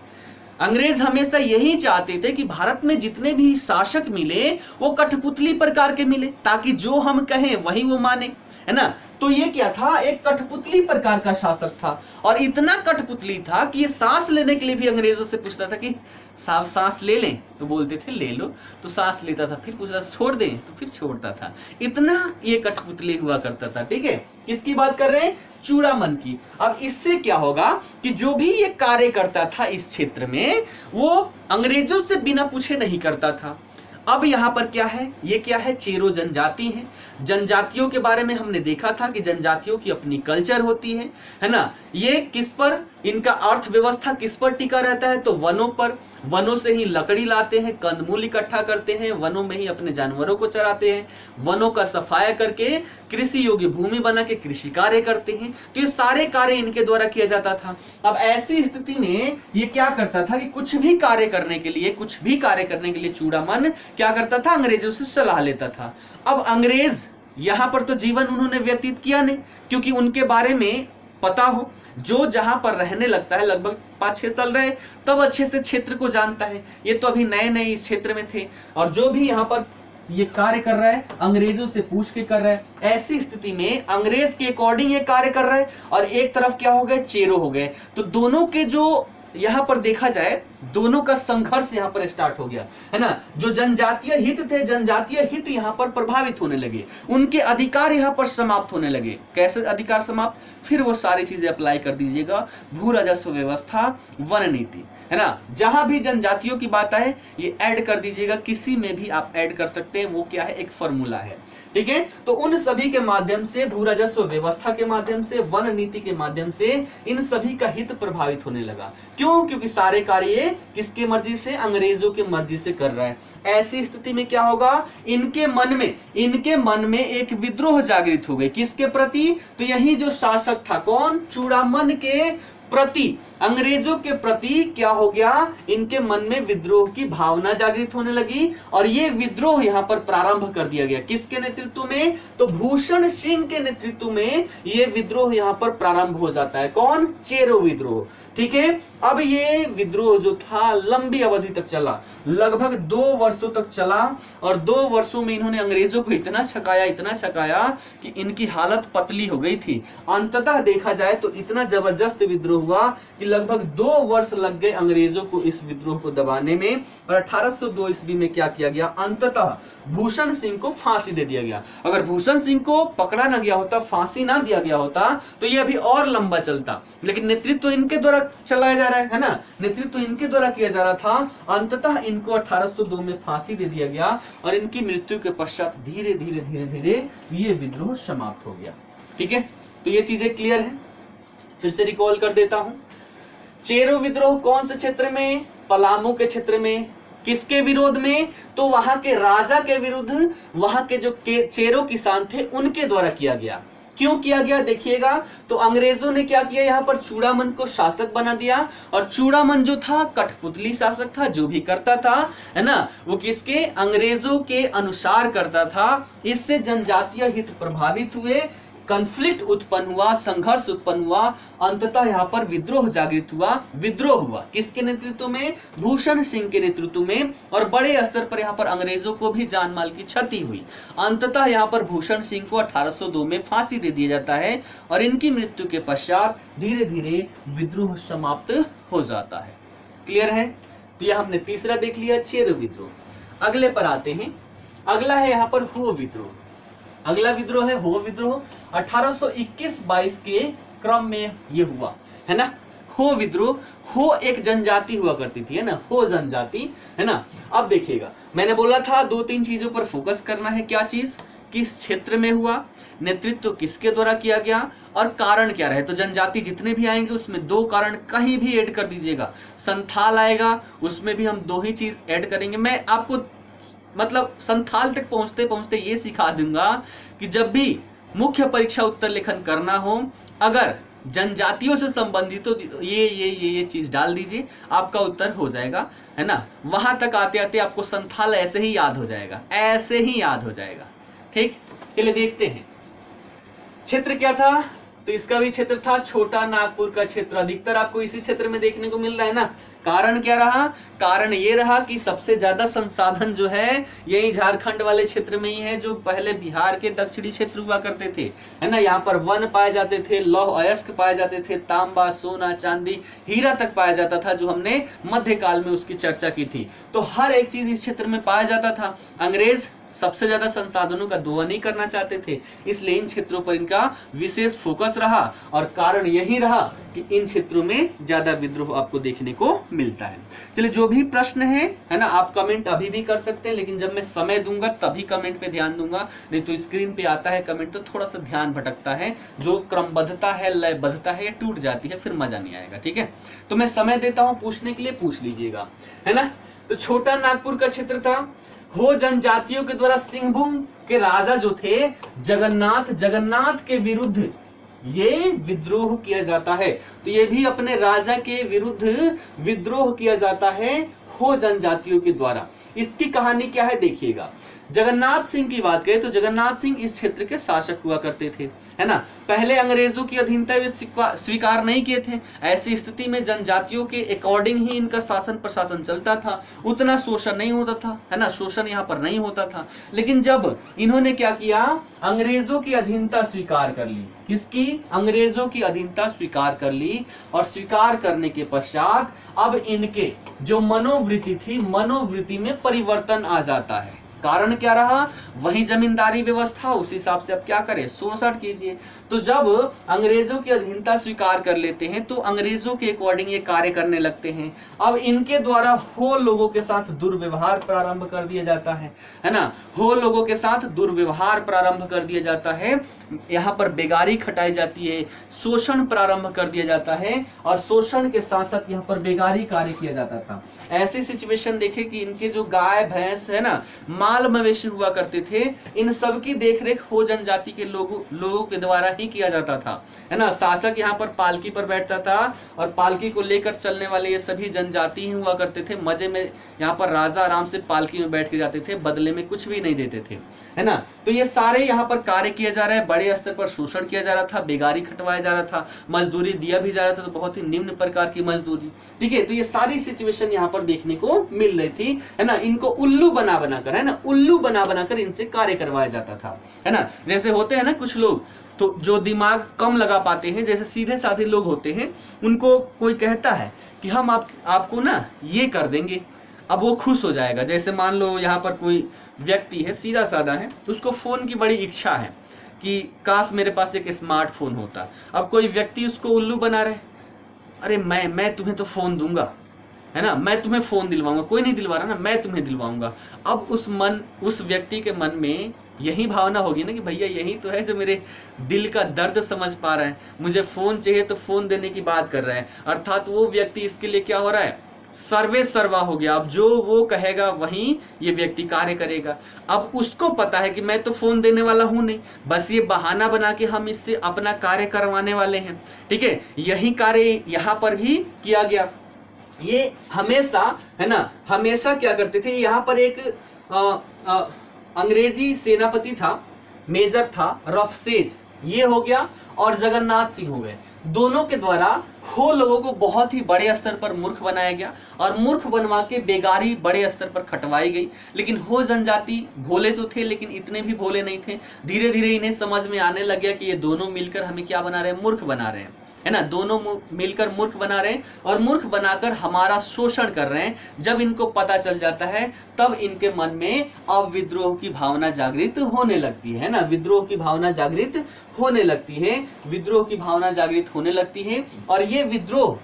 अंग्रेज हमेशा यही चाहते थे कि भारत में जितने भी शासक मिले वो कठपुतली प्रकार के मिले, ताकि जो हम कहें वही वो माने, है ना। तो ये क्या था, एक कठपुतली प्रकार का शासक था, और इतना कठपुतली था कि ये सांस लेने के लिए भी अंग्रेजों से पूछता था कि साहब सांस ले लें, तो बोलते थे ले लो, तो सांस लेता था, फिर पूछता छोड़ दें, तो फिर छोड़ता था। इतना ये कठपुतली हुआ करता था। ठीक है। किसकी बात कर रहे हैं, चूड़ामन की। अब इससे क्या होगा कि जो भी ये कार्य करता था इस क्षेत्र में, वो अंग्रेजों से बिना पूछे नहीं करता था। अब यहाँ पर क्या है, ये क्या है, चेरो जनजाति है। जनजातियों के बारे में हमने देखा था कि जनजातियों की अपनी कल्चर होती है ना। ये किस पर, इनका अर्थव्यवस्था किस पर टिका रहता है, तो वनों पर। वनों से ही लकड़ी लाते हैं, कंदमूल इकट्ठा करते हैं, वनों में ही अपने जानवरों को चराते हैं, वनों का सफाया करके कृषि योग्य भूमि बना के कृषि कार्य करते हैं। तो ये सारे कार्य इनके द्वारा किया जाता था। अब ऐसी स्थिति में ये क्या करता था कि कुछ भी कार्य करने के लिए चूड़ामन क्या करता था, अंग्रेजों से सलाह लेता था। अब अंग्रेज यहां पर तो जीवन उन्होंने व्यतीत किया नहीं, क्योंकि उनके बारे में पता हो, जो जहां पर रहने लगता है लगभग 5-6 साल रहे, तब अच्छे से क्षेत्र को जानता है। ये तो अभी नए नए इस क्षेत्र में थे, और जो भी यहाँ पर ये कार्य कर रहा है अंग्रेजों से पूछ के कर रहा है। ऐसी स्थिति में अंग्रेज के अकॉर्डिंग ये कार्य कर रहा है, और एक तरफ क्या हो गए, चेरो हो गए। तो दोनों के जो यहाँ पर देखा जाए, दोनों का संघर्ष यहाँ पर स्टार्ट हो गया, है ना। जो जनजातीय हित थे, जनजातीय हित यहाँ पर प्रभावित होने लगे, उनके अधिकार यहाँ पर समाप्त होने लगे। कैसे अधिकार समाप्त, फिर वो सारी चीजें अप्लाई कर दीजिएगा, भू राजस्व व्यवस्था, वन नीति, है ना। जहां भी जनजातियों की बात आए ये ऐड कर दीजिएगा, किसी में भी आप ऐड कर सकते हैं, वो क्या है, एक फॉर्मूला है। ठीक है। तो उन सभी के माध्यम से, भू राजस्व व्यवस्था के माध्यम से, वन नीति के माध्यम से इन सभी का हित प्रभावित होने लगा। क्यों, क्योंकि सारे कार्य किसके मर्जी से, अंग्रेजों के मर्जी से कर रहा है। ऐसी स्थिति में क्या होगा, इनके मन में एक विद्रोह जागृत हो गई, किसके प्रति, तो यही जो शासक था, कौन, चूड़ामन के प्रति, अंग्रेजों के प्रति क्या हो गया, इनके मन में विद्रोह की भावना जागृत होने लगी। और ये विद्रोह यहाँ पर प्रारंभ कर दिया गया, किसके नेतृत्व में, तो भूषण सिंह के नेतृत्व में ये विद्रोह यहाँ पर प्रारंभ हो जाता है। कौन, चेरो विद्रोह। ठीक है। अब ये विद्रोह जो था लंबी अवधि तक चला, लगभग 2 वर्षों तक चला, और 2 वर्षों में इन्होंने अंग्रेजों को इतना छकाया कि इनकी हालत पतली हो गई थी। अंततः देखा जाए तो इतना जबरदस्त विद्रोह हुआ कि लगभग 2 वर्ष लग गए अंग्रेजों को इस विद्रोह को दबाने में। और 1802 ईस्वी में क्या किया गया, अंततः भूषण सिंह को फांसी दे दिया गया। अगर भूषण सिंह को पकड़ा ना गया होता, फांसी ना दिया गया होता, तो ये अभी और लंबा चलता। लेकिन नेतृत्व इनके द्वारा चलाया जा रहा है ना, नेतृत्व इनके द्वारा किया जा रहा था। अंततः इनको 1802 में फांसी दे दिया गया, और इनकी मृत्यु के पश्चात धीरे धीरे ये विद्रोह समाप्त हो गया। ठीक है। तो ये चीजें क्लियर है, फिर से रिकॉल कर देता हूं। चेरो विद्रोह कौन से क्षेत्र में, पलामू के क्षेत्र में। किसके विरोध में, तो वहां के राजा के विरुद्ध, वहां के जो चेरो किसान थे उनके द्वारा किया गया। क्यों किया गया, देखिएगा। तो अंग्रेजों ने क्या किया, यहाँ पर चूड़ामन को शासक बना दिया, और चूड़ामन जो था कठपुतली शासक था, जो भी करता था, है ना, वो किसके, अंग्रेजों के अनुसार करता था। इससे जनजातीय हित प्रभावित हुए, कॉन्फ्लिक्ट उत्पन्न हुआ, संघर्ष उत्पन्न हुआ, अंततः यहाँ पर विद्रोह जागृत हुआ। विद्रोह हुआ किसके नेतृत्व में, भूषण सिंह के नेतृत्व में, और बड़े स्तर पर यहाँ पर अंग्रेजों को भी जान माल की क्षति हुई। अंततः यहाँ पर भूषण सिंह को 1802 में फांसी दे दिया जाता है, और इनकी मृत्यु के पश्चात धीरे धीरे विद्रोह समाप्त हो जाता है। क्लियर है। तो यह हमने तीसरा देख लिया, चेरो विद्रोह। अगले पर आते हैं। अगला है यहाँ पर हो विद्रोह। अगला विद्रोह है हो विद्रोह। 1821-22 के क्रम में ये हुआ, है ना। हो विद्रोह, हो एक जनजाति हुआ करती थी, है ना, हो जनजाति, है ना। अब देखिएगा, मैंने बोला था 2-3 चीजों पर फोकस करना है। क्या चीज, किस क्षेत्र में हुआ, नेतृत्व किसके द्वारा किया गया, और कारण क्या रहे। तो जनजाति जितने भी आएंगे उसमें 2 कारण कहीं भी ऐड कर दीजिएगा। संथाल आएगा, उसमें भी हम 2 ही चीज ऐड करेंगे। मैं आपको मतलब संथाल तक पहुंचते पहुंचते ये सिखा दूंगा कि जब भी मुख्य परीक्षा उत्तर लेखन करना हो, अगर जनजातियों से संबंधित तो ये चीज डाल दीजिए, आपका उत्तर हो जाएगा, है ना। वहां तक आते आते आपको संथाल ऐसे ही याद हो जाएगा, ऐसे ही याद हो जाएगा। ठीक, चलिए देखते हैं। क्षेत्र क्या था, तो इसका भी क्षेत्र था छोटा नागपुर का क्षेत्र। अधिकतर आपको इसी क्षेत्र में देखने को मिल रहा है ना। कारण क्या रहा, कारण ये रहा कि सबसे ज्यादा संसाधन जो है यही झारखंड वाले क्षेत्र में ही है, जो पहले बिहार के दक्षिणी क्षेत्र हुआ करते थे, है ना। यहाँ पर वन पाए जाते थे, लौह अयस्क पाए जाते थे, तांबा, सोना, चांदी, हीरा तक पाया जाता था, जो हमने मध्यकाल में उसकी चर्चा की थी। तो हर एक चीज इस क्षेत्र में पाया जाता था। अंग्रेज सबसे ज्यादा संसाधनों का दोहन नहीं करना चाहते थे, इसलिए इन क्षेत्रों पर इनका विशेष फोकस रहा, और कारण यही रहा कि इन क्षेत्रों में ज्यादा विद्रोह आपको देखने को मिलता है। चलिए, जो भी प्रश्न है ना, आप कमेंट अभी भी कर सकते हैं, लेकिन जब मैं समय दूंगा तभी कमेंट पे ध्यान दूंगा, नहीं तो स्क्रीन पे आता है कमेंट तो थोड़ा सा ध्यान भटकता है, जो क्रमबद्धता है, लयबद्धता है, टूट जाती है, फिर मजा नहीं आएगा। ठीक है, तो मैं समय देता हूँ पूछने के लिए, पूछ लीजिएगा, है ना। तो छोटा नागपुर का क्षेत्र था, हो जनजातियों के द्वारा सिंहभूम के राजा जो थे जगन्नाथ के विरुद्ध ये विद्रोह किया जाता है। तो ये भी अपने राजा के विरुद्ध विद्रोह किया जाता है हो जनजातियों के द्वारा। इसकी कहानी क्या है देखिएगा। जगन्नाथ सिंह की बात करें तो जगन्नाथ सिंह इस क्षेत्र के शासक हुआ करते थे, है ना। पहले अंग्रेजों की अधीनता वे स्वीकार नहीं किए थे। ऐसी स्थिति में जनजातियों के अकॉर्डिंग ही इनका शासन प्रशासन चलता था, उतना शोषण नहीं होता था, है ना, शोषण यहाँ पर नहीं होता था। लेकिन जब इन्होंने क्या किया, अंग्रेजों की अधीनता स्वीकार कर ली। किसकी, अंग्रेजों की अधीनता स्वीकार कर ली, और स्वीकार करने के पश्चात अब इनके जो मनोवृत्ति थी, मनोवृत्ति में परिवर्तन आ जाता है। कारण क्या रहा, वही जमींदारी व्यवस्था, उस हिसाब से अब क्या करें, शोषण कीजिए। तो जब अंग्रेजों की अधीनता स्वीकार कर लेते हैं तो अंग्रेजों के अकॉर्डिंग ये कार्य करने लगते हैं। अब इनके द्वारा हो लोगों के साथ दुर्व्यवहार प्रारंभ कर दिया जाता है ना। हो लोगों के साथ दुर्व्यवहार प्रारंभ कर दिया जाता है, यहाँ पर बेगारी खटाई जाती है, शोषण प्रारंभ कर दिया जाता है, और शोषण के साथ साथ यहाँ पर बेगारी कार्य किया जाता था। ऐसी सिचुएशन देखे कि इनके जो गाय भैंस है ना, माल मवेशी हुआ करते थे, इन सब की देखरेख हो जनजाति के लोगों के द्वारा ही किया जाता था, है ना। शासक यहाँ पर पालकी पर बैठता था, और पालकी को लेकर चलने वाले ये सभी जनजाति ही हुआ करते थे। मजे में यहाँ पर राजा आराम से पालकी में बैठ के जाते थे, बदले में कुछ भी नहीं देते थे, है ना। तो ये सारे यहाँ पर कार्य किया जा रहा है, बड़े स्तर पर शोषण किया जा रहा था, बेगारी खटवाया जा रहा था, मजदूरी दिया भी जा रहा था, तो बहुत ही निम्न प्रकार की मजदूरी। ठीक है, तो ये सारी सिचुएशन यहाँ पर देखने को मिल रही थी, है ना। इनको उल्लू बना बनाकर, है ना, उल्लू बना बनाकर इनसे कार्य करवाया जाता था, है ना। जैसे होते हैं ना कुछ लोग तो जो दिमाग कम लगा पाते हैं, जैसे सीधे साधे लोग होते हैं, उनको कोई कहता है कि हम आपको ना ये कर देंगे, अब वो खुश हो जाएगा। जैसे मान लो यहाँ पर कोई व्यक्ति है, सीधा साधा है, उसको फोन की बड़ी इच्छा है कि काश मेरे पास एक स्मार्टफोन होता। अब कोई व्यक्ति उसको उल्लू बना रहे, अरे मैं तुम्हें तो फोन दूंगा, है ना, मैं तुम्हें फोन दिलवाऊंगा, कोई नहीं दिलवा रहा ना, मैं तुम्हें दिलवाऊंगा। अब उस व्यक्ति के मन में यही भावना होगी ना कि भैया यही तो है जो मेरे दिल का दर्द समझ पा रहा है, मुझे फोन चाहिए तो फोन देने की बात कर रहा है। अर्थात वो व्यक्ति इसके लिए क्या हो रहा है, सर्वे सर्वा हो गया। अब जो वो कहेगा वहीं ये व्यक्ति कार्य करेगा। अब उसको पता है कि मैं तो फोन देने वाला हूं नहीं, बस ये बहाना बना के हम इससे अपना कार्य करवाने वाले हैं। ठीक है, यही कार्य यहाँ पर भी किया गया। ये हमेशा, है ना, हमेशा क्या करते थे, यहाँ पर एक अंग्रेजी सेनापति था, मेजर था, रफसेज, ये हो गया, और जगन्नाथ सिंह हो गए। दोनों के द्वारा हो लोगों को बहुत ही बड़े स्तर पर मूर्ख बनाया गया, और मूर्ख बनवा के बेगारी बड़े स्तर पर खटवाई गई। लेकिन हो जनजाति भोले तो थे, लेकिन इतने भी भोले नहीं थे। धीरे धीरे इन्हें समझ में आने लग गया कि ये दोनों मिलकर हमें क्या बना रहे हैं, मूर्ख बना रहे हैं, है ना। दोनों मिलकर मूर्ख बना रहे हैं, और मूर्ख बनाकर हमारा शोषण कर रहे हैं। जब इनको पता चल जाता है तब इनके मन में अब विद्रोह की भावना जागृत होने लगती है ना, विद्रोह की भावना जागृत होने लगती है, विद्रोह की भावना जागृत होने लगती है। और ये विद्रोह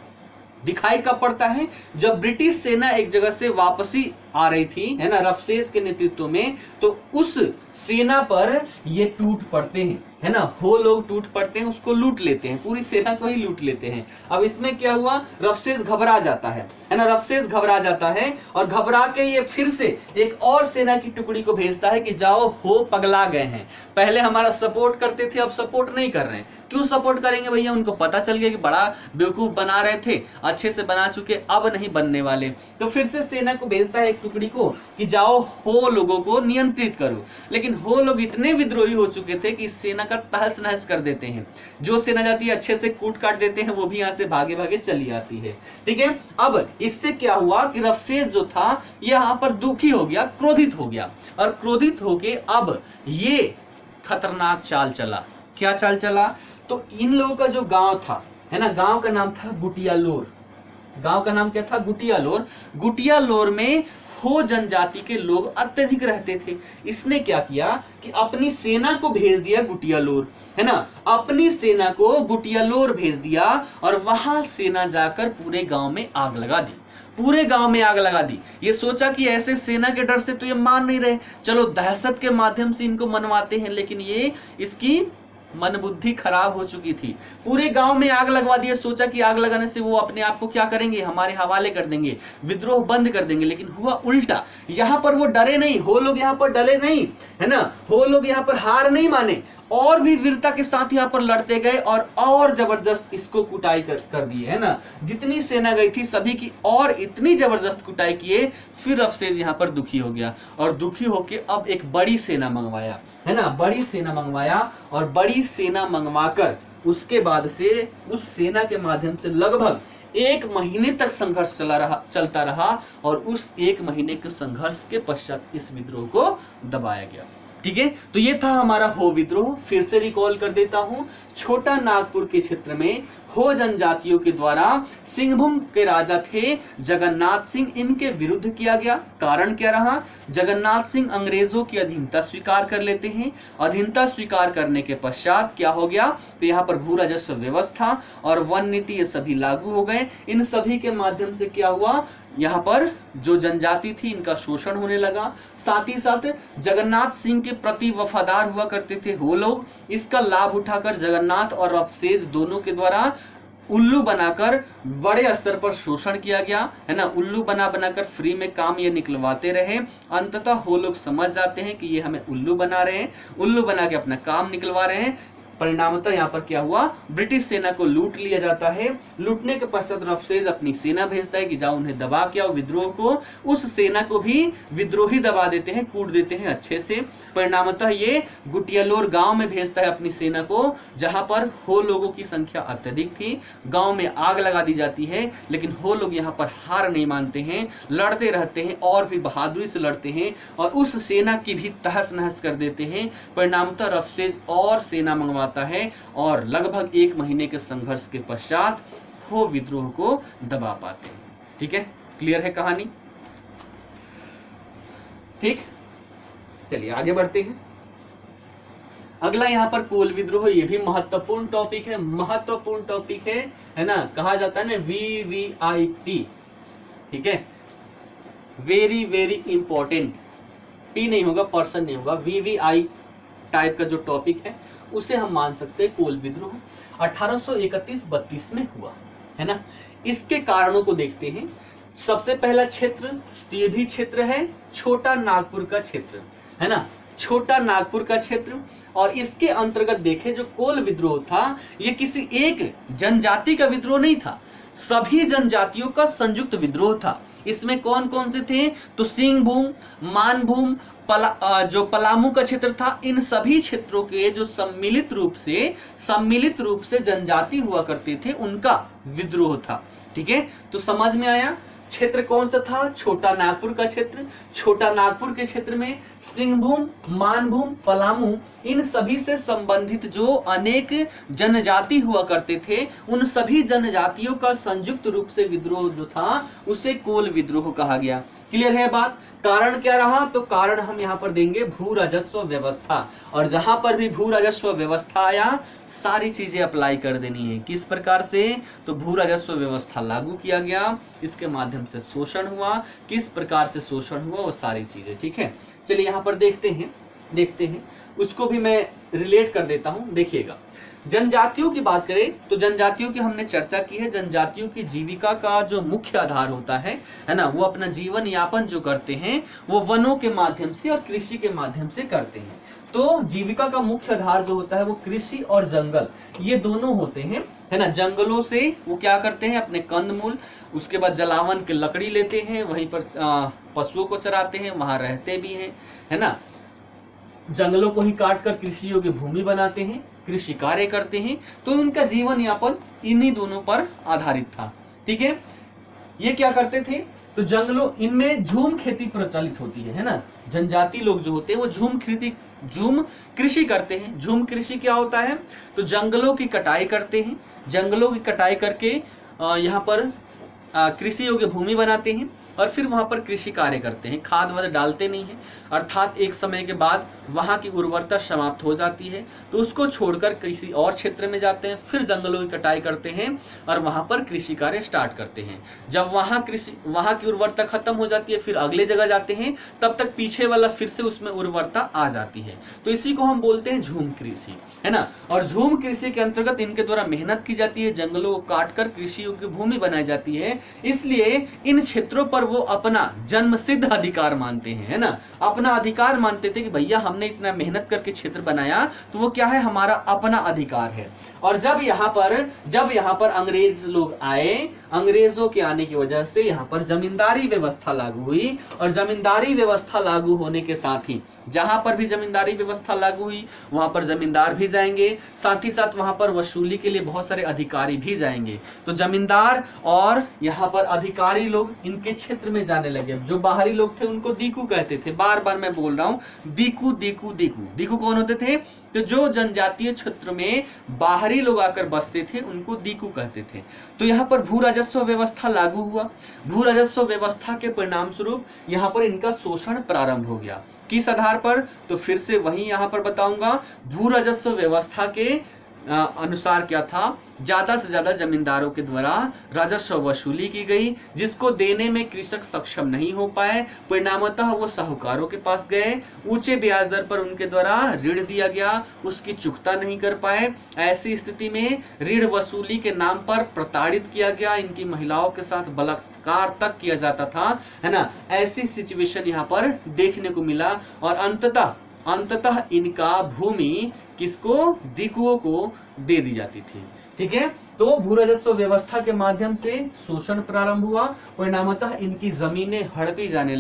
दिखाई कब पड़ता है, जब ब्रिटिश सेना एक जगह से वापसी आ रही थी, है ना, रफसेस के नेतृत्व में, तो उस सेना पर ये टूट पड़ते हैं, है ना, वो लोग टूट पड़ते हैं, उसको लूट लेते हैं, पूरी सेना को ही लूट लेते हैं। अब इसमें क्या हुआ, रफसेस घबरा जाता है ना, रफसेस घबरा जाता है और घबरा के ये फिर से एक और सेना की टुकड़ी को भेजता है कि जाओ, हो पगला गए हैं, पहले हमारा सपोर्ट करते थे, अब सपोर्ट नहीं कर रहे हैं। क्यों सपोर्ट करेंगे भैया, उनको पता चल गया कि बड़ा बेवकूफ बना रहे थे, अच्छे से बना चुके, अब नहीं बनने वाले। तो फिर से सेना को भेजता है एक टुकड़ी को कि जाओ, हो लोगों को नियंत्रित करो। लेकिन हो लोग इतने विद्रोही हो चुके थे कि सेना का तहस नहस कर देते हैं। जो सेना जाती है अच्छे से कूट काट देते हैं, वो भी यहाँ से भागे भागे चली आती है। ठीक है, अब इससे क्या हुआ कि रफसेस जो था यहाँ पर दुखी हो गया, क्रोधित हो गया, और क्रोधित होके अब ये खतरनाक चाल चला। क्या चाल चला, तो इन लोगों का जो गांव था, है ना, गांव का नाम था गुटियालोर। गांव का नाम क्या था, गुटियालोर। गुटियालोर में हो जनजाति के लोग अत्यधिक रहते थे। इसने क्या किया कि अपनी सेना को भेज दिया गुटियालोर, है ना, अपनी सेना को गुटियालोर भेज दिया, और वहां सेना जाकर पूरे गांव में आग लगा दी, पूरे गांव में आग लगा दी। ये सोचा कि ऐसे सेना के डर से तो ये मान नहीं रहे, चलो दहशत के माध्यम से इनको मनवाते हैं, लेकिन ये इसकी मन बुद्धि खराब हो चुकी थी। पूरे गांव में आग लगवा दिया, सोचा कि आग लगाने से वो अपने आप को क्या करेंगे, हमारे हवाले कर देंगे, विद्रोह बंद कर देंगे। लेकिन हुआ उल्टा, यहाँ पर वो डरे नहीं, हो लोग यहाँ पर डरे नहीं, है ना, हो लोग यहाँ पर हार नहीं माने, और भी वीरता के साथ यहाँ पर लड़ते गए और जबरदस्त इसको कुटाई कर दिए, है ना। जितनी सेना गई थी सभी की और इतनी जबरदस्त कुटाई किए। फिर रफसेस यहाँ पर दुखी हो गया, और दुखी होके अब एक बड़ी सेना मंगवाया, है ना, बड़ी सेना मंगवाया, और बड़ी सेना मंगवाकर उसके बाद से उस सेना के माध्यम से लगभग 1 महीने तक संघर्ष चलता रहा, और उस 1 महीने के संघर्ष के पश्चात इस विद्रोह को दबाया गया। ठीक है, तो ये था हमारा हो विद्रोह। फिर से रिकॉल कर देता हूं, छोटा नागपुर के क्षेत्र में हो जनजातियों के द्वारा सिंहभूम के राजा थे जगन्नाथ सिंह, इनके विरुद्ध किया गया। कारण क्या रहा, जगन्नाथ सिंह अंग्रेजों की अधीनता स्वीकार कर लेते हैं। अधीनता स्वीकार करने के पश्चात क्या हो गया, तो यहाँ पर भू राजस्व व्यवस्था और वन नीति ये सभी लागू हो गए। इन सभी के माध्यम से क्या हुआ, यहाँ पर जो जनजाति थी इनका शोषण होने लगा। साथ ही साथ जगन्नाथ सिंह के प्रति वफादार हुआ करते थे वो लोग, इसका लाभ उठाकर जगन्नाथ और रफसेस दोनों के द्वारा उल्लू बनाकर बड़े स्तर पर शोषण किया गया, है ना। उल्लू बनाकर फ्री में काम ये निकलवाते रहे। अंततः वो लोग समझ जाते हैं कि ये हमें उल्लू बना रहे हैं, उल्लू बना के अपना काम निकलवा रहे हैं। परिणामतः यहाँ पर क्या हुआ, ब्रिटिश सेना को लूट लिया जाता है। लूटने के पश्चात रफसेस अपनी सेना भेजता है कि जाओ उन्हें दबा के आओ, विद्रोह को, उस सेना को भी विद्रोही दबा देते हैं, कूट देते हैं अच्छे से। परिणामतः ये गुटियालोर गांव में भेजता है अपनी सेना को, जहां पर हो लोगों की संख्या अत्यधिक थी। गांव में आग लगा दी जाती है, लेकिन हो लोग यहाँ पर हार नहीं मानते हैं, लड़ते रहते हैं और भी बहादुरी से लड़ते हैं, और उस सेना की भी तहस नहस कर देते हैं। परिणामतः रफसेस और सेना मंगवा है, और लगभग 1 महीने के संघर्ष के पश्चात वो विद्रोह को दबा पाते हैं। ठीक है, क्लियर है कहानी। ठीक, चलिए आगे बढ़ते हैं। अगला यहाँ पर कोल विद्रोह, ये भी महत्वपूर्ण टॉपिक है, महत्वपूर्ण टॉपिक है ना। कहा जाता है ना VVIP, ठीक है, वेरी वेरी इंपॉर्टेंट। P नहीं होगा, पर्सन नहीं होगा, VVI टाइप का जो टॉपिक है उसे हम मान सकते हैं कोल विद्रोह 1831-32 में हुआ, है ना। इसके कारणों को देखते हैं। सबसे पहला क्षेत्र, तो ये भी क्षेत्र है छोटा नागपुर का क्षेत्र, है ना, छोटा नागपुर का क्षेत्र। और इसके अंतर्गत देखें जो कोल विद्रोह था, ये किसी एक जनजाति का विद्रोह नहीं था, सभी जनजातियों का संयुक्त विद्रोह था। इसमें कौन कौन से थे, तो सिंहभूम, मानभूम, जो पलामू का क्षेत्र था, इन सभी क्षेत्रों के जो सम्मिलित रूप से जनजाति हुआ करते थे, उनका विद्रोह था। ठीक है, तो समझ में आया। क्षेत्र कौन सा था, छोटा नागपुर का क्षेत्र। छोटा नागपुर के क्षेत्र में सिंहभूम, मानभूम, पलामू, इन सभी से संबंधित जो अनेक जनजाति हुआ करते थे, उन सभी जनजातियों का संयुक्त रूप से विद्रोह जो था उसे कोल विद्रोह कहा गया। क्लियर है बात? कारण क्या रहा? तो कारण हम यहाँ पर देंगे भू राजस्व व्यवस्था, और जहां पर भी भू राजस्व व्यवस्था आया सारी चीजें अप्लाई कर देनी है। किस प्रकार से? तो भू राजस्व व्यवस्था लागू किया गया, इसके माध्यम से शोषण हुआ, किस प्रकार से शोषण हुआ वो सारी चीजें। ठीक है, चलिए यहाँ पर देखते हैं उसको भी मैं रिलेट कर देता हूं। देखिएगा, जनजातियों की बात करें तो जनजातियों की हमने चर्चा की है। जनजातियों की जीविका का जो मुख्य आधार होता है ना, वो अपना जीवन यापन जो करते हैं वो वनों के माध्यम से और कृषि के माध्यम से करते हैं। तो जीविका का मुख्य आधार जो होता है वो कृषि और जंगल, ये दोनों होते हैं, है ना। जंगलों से वो क्या करते हैं? अपने कंदमूल, उसके बाद जलावन के लकड़ी लेते हैं, वहीं पर पशुओं को चराते हैं, वहां रहते भी हैं, है ना। जंगलों को ही काट कर कृषि योग्य भूमि बनाते हैं, कृषि कार्य करते हैं। तो उनका जीवन यापन इन्हीं दोनों पर आधारित था। ठीक है, ये क्या करते थे? तो जंगलों, इनमें झूम खेती प्रचलित होती है ना। जनजाति लोग जो होते हैं वो झूम कृषि करते हैं। झूम कृषि क्या होता है? तो जंगलों की कटाई करते हैं, जंगलों की कटाई करके यहाँ पर कृषि योग्य भूमि बनाते हैं और फिर वहां पर कृषि कार्य करते हैं। खाद वाद डालते नहीं है, अर्थात एक समय के बाद वहां की उर्वरता समाप्त हो जाती है तो उसको छोड़कर किसी और क्षेत्र में जाते हैं, फिर जंगलों की कटाई करते हैं और वहां पर कृषि कार्य स्टार्ट करते हैं। जब वहां की उर्वरता खत्म हो जाती है फिर अगले जगह जाते हैं, तब तक पीछे वाला फिर से उसमें उर्वरता आ जाती है। तो इसी को हम बोलते हैं झूम कृषि, है ना। और झूम कृषि के अंतर्गत इनके द्वारा मेहनत की जाती है, जंगलों को काटकर कृषि योग्य भूमि बनाई जाती है। इसलिए इन क्षेत्रों पर वो अपना जन्म सिद्ध अधिकार मानते हैं, है ना। अपना अधिकार मानते थे कि भैया हमने इतना मेहनत करके क्षेत्र बनाया तो वो क्या है? हमारा अपना अधिकार है। और जब यहाँ पर अंग्रेज लोग आए, अंग्रेजों के आने की वजह से यहाँ पर जमींदारी व्यवस्था लागू हुई, और जमींदारी व्यवस्था लागू होने के साथ ही जहां पर भी जमींदारी व्यवस्था लागू हुई वहां पर जमींदार भी जाएंगे, साथ ही साथ वहां पर वसूली के लिए बहुत सारे अधिकारी भी जाएंगे। तो जमींदार और यहाँ पर अधिकारी लोग इनके क्षेत्र में जाने लगे। जो बाहरी लोग थे उनको दीकू कहते थे, बार बार मैं बोल रहा हूँ, दीकू दीकू दीकू। दीकू कौन होते थे? तो जो जनजातीय क्षेत्र में बाहरी लोग आकर बसते थे उनको दीकू कहते थे। तो यहाँ पर भू राजस्व व्यवस्था लागू हुआ। भू राजस्व व्यवस्था के परिणाम स्वरूप यहाँ पर इनका शोषण प्रारंभ हो गया। किस आधार पर? तो फिर से वही यहाँ पर बताऊंगा। भू राजस्व व्यवस्था के अनुसार क्या था? ज्यादा से ज्यादा जमींदारों के द्वारा राजस्व वसूली की गई, जिसको देने में कृषक सक्षम नहीं हो पाए। परिणामतः वो साहूकारों के पास गए, ऊंचे ब्याज दर पर उनके द्वारा ऋण दिया गया, उसकी चुकता नहीं कर पाए। ऐसी स्थिति में ऋण वसूली के नाम पर प्रताड़ित किया गया, इनकी महिलाओं के साथ बलात्कार तक किया जाता था, है ना। ऐसी सिचुएशन यहाँ पर देखने को मिला और अंततः इनका भूमि किसको? दीकुओं को दे दी जाती थी। ठीक है, तो भू राजस्व व्यवस्था के माध्यम से शोषण प्रारंभ हुआ, परिणामतः इनकी जमीनें हड़पी जाने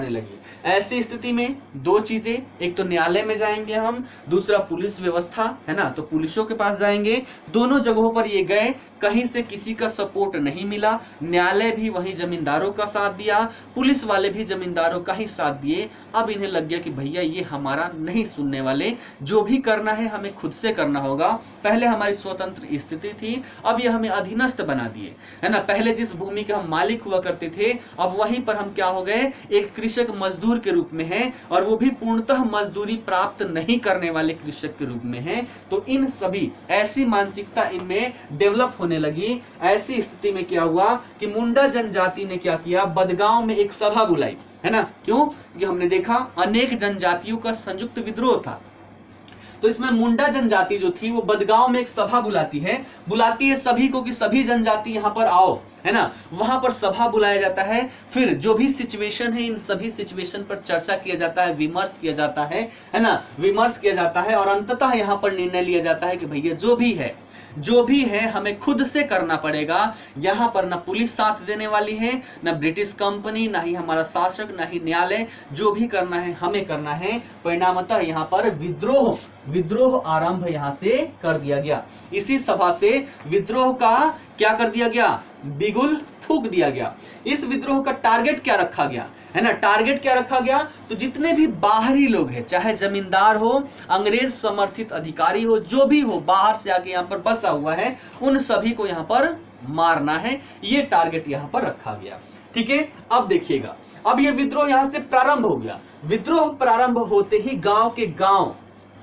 लगी। ऐसी स्थिति में दो चीजें, एक तो न्यायालय में जाएंगे हम, दूसरा पुलिस व्यवस्था, है ना। तो पुलिसों के पास जाएंगे। दोनों जगहों पर ये गए, कहीं से किसी का सपोर्ट नहीं मिला। न्यायालय भी वही जमींदारों का साथ दिया, पुलिस वाले भी जमींदारों का ही साथ दिए। अब इन्हें लग गया कि भैया ये हमारा नहीं सुनने वाले, जो भी करना है हमें खुद से करना होगा। पहले हमारी स्वतंत्र स्थिति थी, अब ये हमें अधीनस्थ बना दिए, है ना। पहले जिस भूमि के हम मालिक हुआ करते थे, अब वहीं पर हम क्या हो गए? एक कृषक मजदूर के रूप में है, और वो भी पूर्णतः मजदूरी प्राप्त नहीं करने वाले कृषक के रूप में है। तो इन सभी ऐसी मानसिकता इनमें डेवलप होने लगी। ऐसी स्थिति में क्या हुआ कि मुंडा जनजाति ने क्या किया? बदगांव में एक सभा बुलाई, है ना। क्यों? क्योंकि हमने देखा अनेक जनजातियों का संयुक्त विद्रोह था। तो इसमें मुंडा जनजाति जो थी वो बदगांव में एक सभा बुलाती है सभी को कि सभी जनजाति यहाँ पर आओ, है ना। वहां पर सभा बुलाया जाता है, फिर जो भी सिचुएशन है इन सभी सिचुएशन पर चर्चा किया जाता है, विमर्श किया जाता है ना, विमर्श किया जाता है। और अंततः यहाँ पर निर्णय लिया जाता है कि भैया जो भी है हमें खुद से करना पड़ेगा। यहाँ पर ना पुलिस साथ देने वाली है, ना ब्रिटिश कंपनी, ना ही हमारा शासक, ना ही न्यायालय, जो भी करना है हमें करना है। परिणामतः यहाँ पर विद्रोह आरंभ यहाँ से कर दिया गया। इसी सभा से विद्रोह का क्या कर दिया गया? बिगुल फूंक दिया गया। इस विद्रोह का टारगेट क्या रखा गया, है ना। टारगेट क्या रखा गया? तो जितने भी बाहरी लोग हैं, चाहे जमींदार हो, अंग्रेज समर्थित अधिकारी हो, जो भी हो, बाहर से आके यहाँ पर बसा हुआ है, उन सभी को यहाँ पर मारना है। ये टारगेट यहाँ पर रखा गया। ठीक है, अब देखिएगा, अब ये विद्रोह यहां से प्रारंभ हो गया। विद्रोह प्रारंभ होते ही गांव के गांव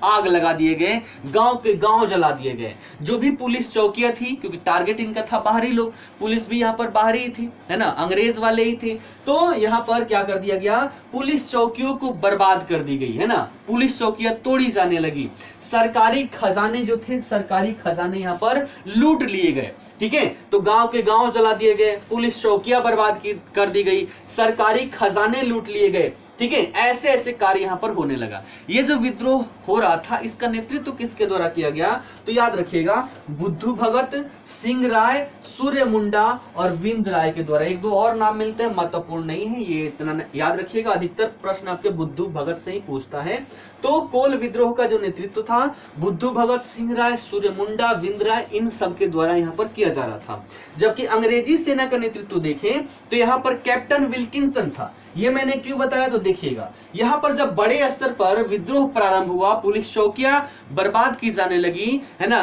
आग लगा दिए गए, गांव के गांव जला दिए गए। जो भी पुलिस चौकियां थी, क्योंकि टारगेट इनका था बाहरी लोग, पुलिस भी यहाँ पर बाहरी ही थी, है ना, अंग्रेज वाले ही थे। तो यहाँ पर क्या कर दिया गया, पुलिस चौकियों को बर्बाद कर दी गई, है ना, पुलिस चौकियां तोड़ी जाने लगी। सरकारी खजाने जो थे, सरकारी खजाने यहाँ पर लूट लिए गए, ठीक है। तो गांव के गांव जला दिए गए, पुलिस चौकियां बर्बाद कर दी गई, सरकारी खजाने लूट लिए गए, ठीक है। ऐसे ऐसे कार्य यहां पर होने लगा। ये जो विद्रोह हो रहा था, इसका नेतृत्व किसके द्वारा किया गया, तो याद रखिएगा, बुद्धू भगत, सिंह राय, सूर्य मुंडा और विंध्य राय के द्वारा। एक दो और नाम मिलते हैं, महत्वपूर्ण नहीं है, ये इतना याद रखिएगा, अधिकतर प्रश्न आपके बुद्धू भगत से ही पूछता है। तो कोल विद्रोह का जो नेतृत्व था, बुद्धू भगत, सिंह राय, सूर्य मुंडा, विंध्य राय, इन सब के द्वारा यहाँ पर किया जा रहा था। जबकि अंग्रेजी सेना का नेतृत्व देखें तो यहाँ पर कैप्टन विल्किंसन था। ये मैंने क्यों बताया, तो देखिएगा, यहाँ पर जब बड़े स्तर पर विद्रोह प्रारंभ हुआ, पुलिस चौकियां बर्बाद की जाने लगी, है ना,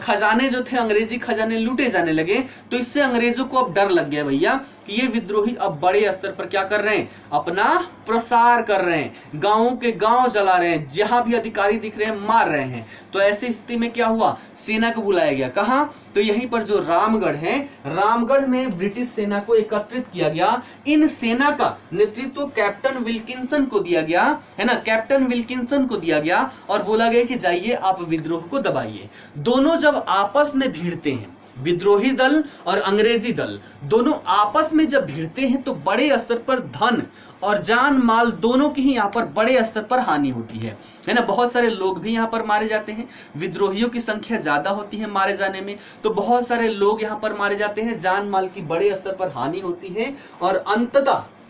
खजाने जो थे, अंग्रेजी खजाने लूटे जाने लगे, तो इससे अंग्रेजों को अब डर लग गया भैया कि ये विद्रोही अब बड़े स्तर पर क्या कर रहे हैं, अपना प्रसार कर रहे हैं, गांवों के गांव जला रहे हैं, जहां भी अधिकारी दिख रहे हैं मार रहे हैं। तो ऐसी स्थिति में क्या हुआ, सेना को बुलाया गया, कहां, तो यहीं पर जो रामगढ़ है, रामगढ़ में ब्रिटिश सेना को एकत्रित किया गया। इन सेना का नेतृत्व कैप्टन विल्किंसन को दिया गया, है ना, कैप्टन विल्किंसन को दिया गया और बोला गया कि जाइए आप विद्रोह को दबाइए। दोनों जब आपस में भिड़ते हैं, विद्रोही दल और अंग्रेजी दल दोनों आपस में जब भिड़ते हैं, तो बड़े स्तर पर धन और जान माल दोनों की ही यहाँ पर बड़े स्तर पर हानि होती है ना। बहुत सारे लोग भी यहाँ पर मारे जाते हैं, विद्रोहियों की संख्या ज्यादा होती है मारे जाने में, तो बहुत सारे लोग यहाँ पर मारे जाते हैं, जान माल की बड़े स्तर पर हानि होती है। और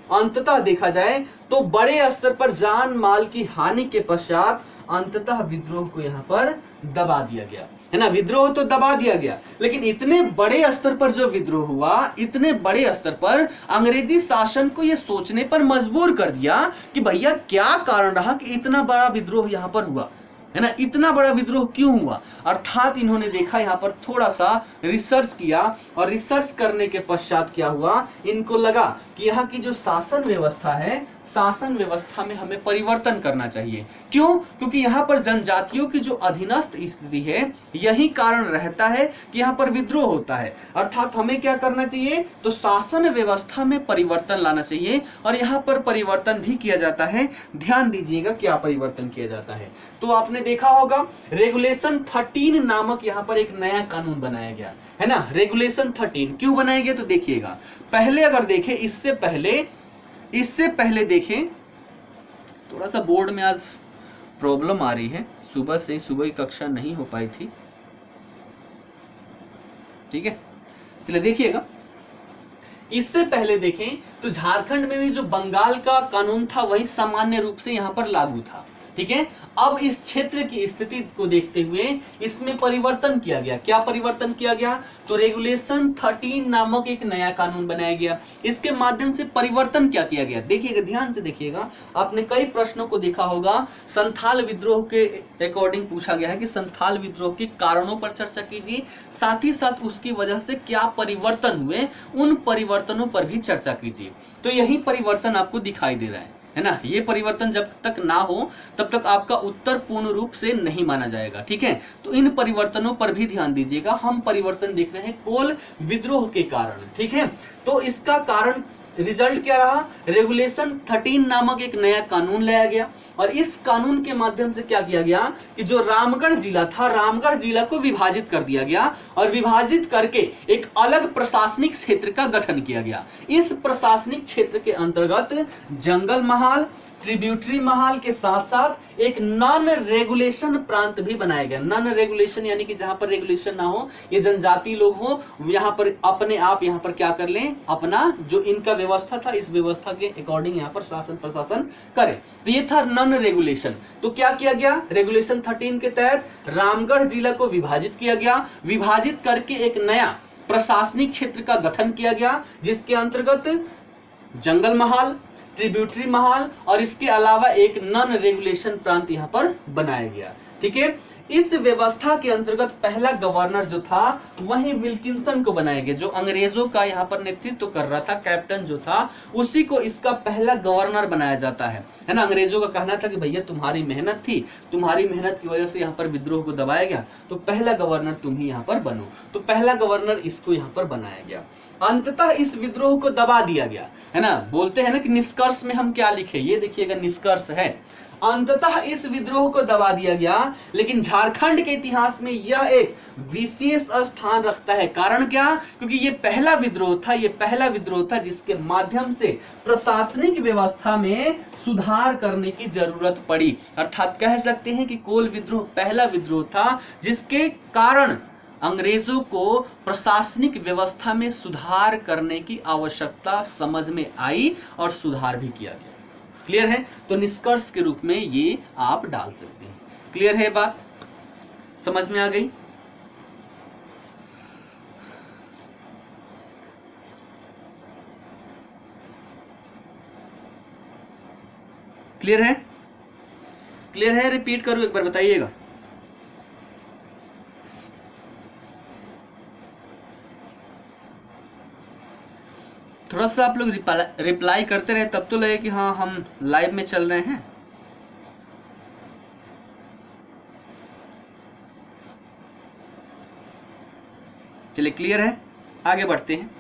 अंततः देखा जाए तो बड़े स्तर पर जान माल की हानि के पश्चात अंततः विद्रोह को यहाँ पर दबा दिया गया, है ना, विद्रोह तो दबा दिया गया, लेकिन इतने बड़े स्तर पर जो विद्रोह हुआ, इतने बड़े स्तर पर अंग्रेजी शासन को यह सोचने पर मजबूर कर दिया कि भैया क्या कारण रहा कि इतना बड़ा विद्रोह यहाँ पर हुआ, है ना, इतना बड़ा विद्रोह क्यों हुआ। अर्थात इन्होंने देखा, यहाँ पर थोड़ा सा रिसर्च किया, और रिसर्च करने के पश्चात क्या हुआ, इनको लगा कि यहाँ की जो शासन व्यवस्था है, शासन व्यवस्था में हमें परिवर्तन करना चाहिए। क्यों, क्योंकि यहाँ पर जनजातियों की जो अधीनस्थ स्थिति है, यही कारण रहता है कि यहाँ पर विद्रोह होता है। अर्थात हमें क्या करना चाहिए, तो शासन व्यवस्था में परिवर्तन लाना चाहिए, और यहाँ पर परिवर्तन भी किया जाता है। ध्यान दीजिएगा क्या परिवर्तन किया जाता है। तो आपने देखा होगा रेगुलेशन 13 नामक यहाँ पर एक नया कानून बनाया गया, है ना, रेगुलेशन 13 क्यों बनाया गया, तो देखिएगा, पहले अगर देखें, इससे पहले देखें, थोड़ा सा बोर्ड में आज प्रॉब्लम आ रही है, सुबह की कक्षा नहीं हो पाई थी, ठीक है, चलिए देखिएगा। इससे पहले देखें तो झारखंड में भी जो बंगाल का कानून था वही सामान्य रूप से यहां पर लागू था, ठीक है। अब इस क्षेत्र की स्थिति को देखते हुए इसमें परिवर्तन किया गया। क्या परिवर्तन किया गया, तो रेगुलेशन 13 नामक एक नया कानून बनाया गया। इसके माध्यम से परिवर्तन क्या किया गया, देखिएगा, ध्यान से देखिएगा। आपने कई प्रश्नों को देखा होगा, संथाल विद्रोह के अकॉर्डिंग पूछा गया है कि संथाल विद्रोह के कारणों पर चर्चा कीजिए, साथ ही साथ उसकी वजह से क्या परिवर्तन हुए, उन परिवर्तनों पर भी चर्चा कीजिए। तो यही परिवर्तन आपको दिखाई दे रहा है ना। ये परिवर्तन जब तक ना हो तब तक आपका उत्तर पूर्ण रूप से नहीं माना जाएगा, ठीक है। तो इन परिवर्तनों पर भी ध्यान दीजिएगा। हम परिवर्तन देख रहे हैं कोल विद्रोह के कारण, ठीक है। तो इसका कारण रिजल्ट क्या रहा, रेगुलेशन 13 नामक एक नया कानून लाया गया, और इस कानून के माध्यम से क्या किया गया कि जो रामगढ़ जिला था, रामगढ़ जिला को विभाजित कर दिया गया, और विभाजित करके एक अलग प्रशासनिक क्षेत्र का गठन किया गया। इस प्रशासनिक क्षेत्र के अंतर्गत जंगल महाल, ट्रिब्यूटरी महाल के साथ साथ एक नॉन रेगुलेशन प्रांत भी बनाया गया। नॉन रेगुलेशन यानी कि जहां पर रेगुलेशन ना हो, ये जनजाति लोग हो, यहाँ पर अपने आप यहाँ पर क्या कर लें, अपना जो इनका व्यवस्था था इस व्यवस्था के अकॉर्डिंग यहाँ पर शासन प्रशासन करें। तो ये था नॉन रेगुलेशन। तो क्या किया गया, रेगुलेशन 13 के तहत रामगढ़ जिला को विभाजित किया गया, विभाजित करके एक नया प्रशासनिक क्षेत्र का गठन किया गया, जिसके अंतर्गत जंगल महाल, ट्रिब्यूटरी महाल और इसके अलावा एक नॉन रेगुलेशन प्रांत यहाँ पर बनाया गया। ठीक है, इस व्यवस्था के अंतर्गत पहला गवर्नर जो था वही विल्किंसन को बनाया गया, जो अंग्रेजों का यहाँ पर नेतृत्व कर रहा था, कैप्टन जो था उसी को इसका पहला गवर्नर बनाया जाता है ना। अंग्रेजों का कहना था कि भैया तुम्हारी मेहनत थी, तुम्हारी मेहनत की वजह से यहाँ पर विद्रोह को दबाया गया, तो पहला गवर्नर तुम ही यहाँ पर बनो। तो पहला गवर्नर इसको यहाँ पर बनाया गया। अंततः इस विद्रोह को दबा दिया गया, है ना। बोलते हैं ना कि निष्कर्ष में हम क्या लिखे, ये देखिएगा निष्कर्ष है, अंततः इस विद्रोह को दबा दिया गया। लेकिन झारखंड के इतिहास में यह एक विशेष स्थान रखता है। कारण क्या? क्योंकि ये पहला विद्रोह था, ये पहला विद्रोह था जिसके माध्यम से प्रशासनिक व्यवस्था में सुधार करने की जरूरत पड़ी। अर्थात कह सकते हैं कि कोल विद्रोह पहला विद्रोह था जिसके कारण अंग्रेजों को प्रशासनिक व्यवस्था में सुधार करने की आवश्यकता समझ में आई और सुधार भी किया गया। क्लियर है? तो निष्कर्ष के रूप में ये आप डाल सकते हैं। क्लियर है बात? समझ में आ गई? क्लियर है? क्लियर है? रिपीट करूं एक बार, बताइएगा। थोड़ा सा आप लोग रिप्लाई करते रहे, तब तो लगे कि हाँ हम लाइव में चल रहे हैं। चलिए क्लियर है, आगे बढ़ते हैं।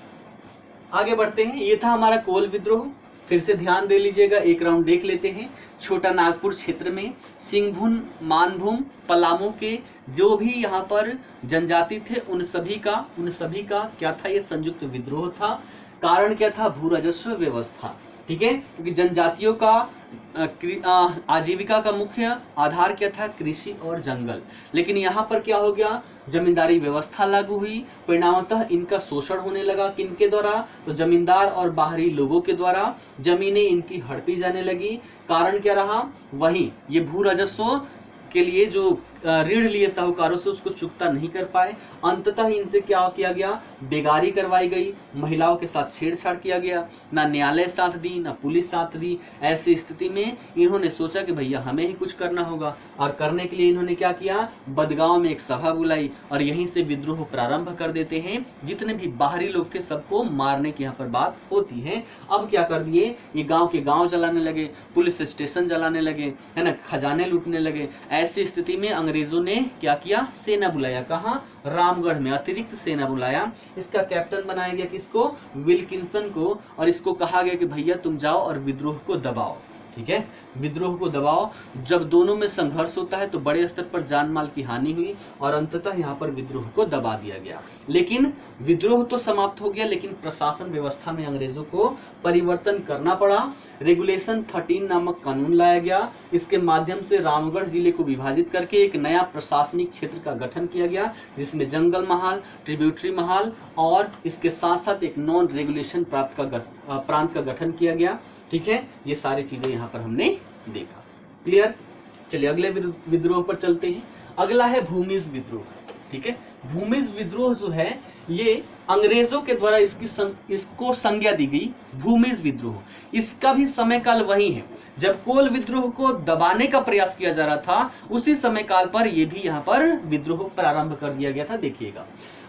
आगे बढ़ते हैं। ये था हमारा कोल विद्रोह। फिर से ध्यान दे लीजिएगा, एक राउंड देख लेते हैं। छोटा नागपुर क्षेत्र में सिंहभूम, मानभूम, पलामू के जो भी यहाँ पर जनजाति थे उन सभी का क्या था? ये संयुक्त विद्रोह था। कारण क्या था? भू राजस्व व्यवस्था। ठीक है, क्योंकि जनजातियों का आजीविका का मुख्य आधार क्या था? कृषि और जंगल। लेकिन यहाँ पर क्या हो गया? जमींदारी व्यवस्था लागू हुई, परिणामतः इनका शोषण होने लगा। किनके द्वारा? तो जमींदार और बाहरी लोगों के द्वारा जमीनें इनकी हड़पी जाने लगी। कारण क्या रहा? वही ये भू राजस्व के लिए जो ऋण लिए साहूकारों से उसको चुकता नहीं कर पाए। अंततः इनसे क्या किया गया? बेगारी करवाई गई, महिलाओं के साथ छेड़छाड़ किया गया, ना न्यायालय साथ दी ना पुलिस साथ दी। ऐसी स्थिति में इन्होंने सोचा कि भैया हमें ही कुछ करना होगा, और करने के लिए इन्होंने क्या किया? बदगांव में एक सभा बुलाई और यहीं से विद्रोह प्रारंभ कर देते हैं। जितने भी बाहरी लोग थे सबको मारने की यहाँ पर बात होती है। अब क्या कर दिए? ये गाँव के गाँव जलाने लगे, पुलिस स्टेशन जलाने लगे, है ना, खजाने लूटने लगे। ऐसी स्थिति में अंग्रेजों ने क्या किया? सेना बुलाया। कहां? रामगढ़ में अतिरिक्त सेना बुलाया। इसका कैप्टन बनाया गया किसको? विल्किंसन को। और इसको कहा गया कि भैया तुम जाओ और विद्रोह को दबाओ। ठीक है, विद्रोह को दबाओ। जब दोनों में संघर्ष होता है तो बड़े स्तर पर जान माल की हानि हुई और अंततः यहाँ पर विद्रोह को दबा दिया गया। लेकिन विद्रोह तो समाप्त हो गया, लेकिन प्रशासन व्यवस्था में अंग्रेजों को परिवर्तन करना पड़ा। रेगुलेशन 13 नामक कानून लाया गया। इसके माध्यम से रामगढ़ जिले को विभाजित करके एक नया प्रशासनिक क्षेत्र का गठन किया गया, जिसमें जंगल महाल, ट्रिब्यूटरी महाल और इसके साथ साथ एक नॉन रेगुलेशन प्रांत का गठन किया गया। ठीक है, ये सारी चीजें यहाँ पर हमने देखा। क्लियर? चलिए अगले विद्रोह पर चलते हैं। अगला है भूमिज विद्रोह। ठीक है, भूमिज विद्रोह जो है ये अंग्रेजों के द्वारा इसको संज्ञा दी गई, भूमिज विद्रोह। इसका भी समय काल वही है जब कोल विद्रोह को दबाने का प्रयास किया जा रहा था, उसी समय काल पर यह भी यहाँ पर विद्रोह प्रारंभ कर दिया गया था। देखिएगा,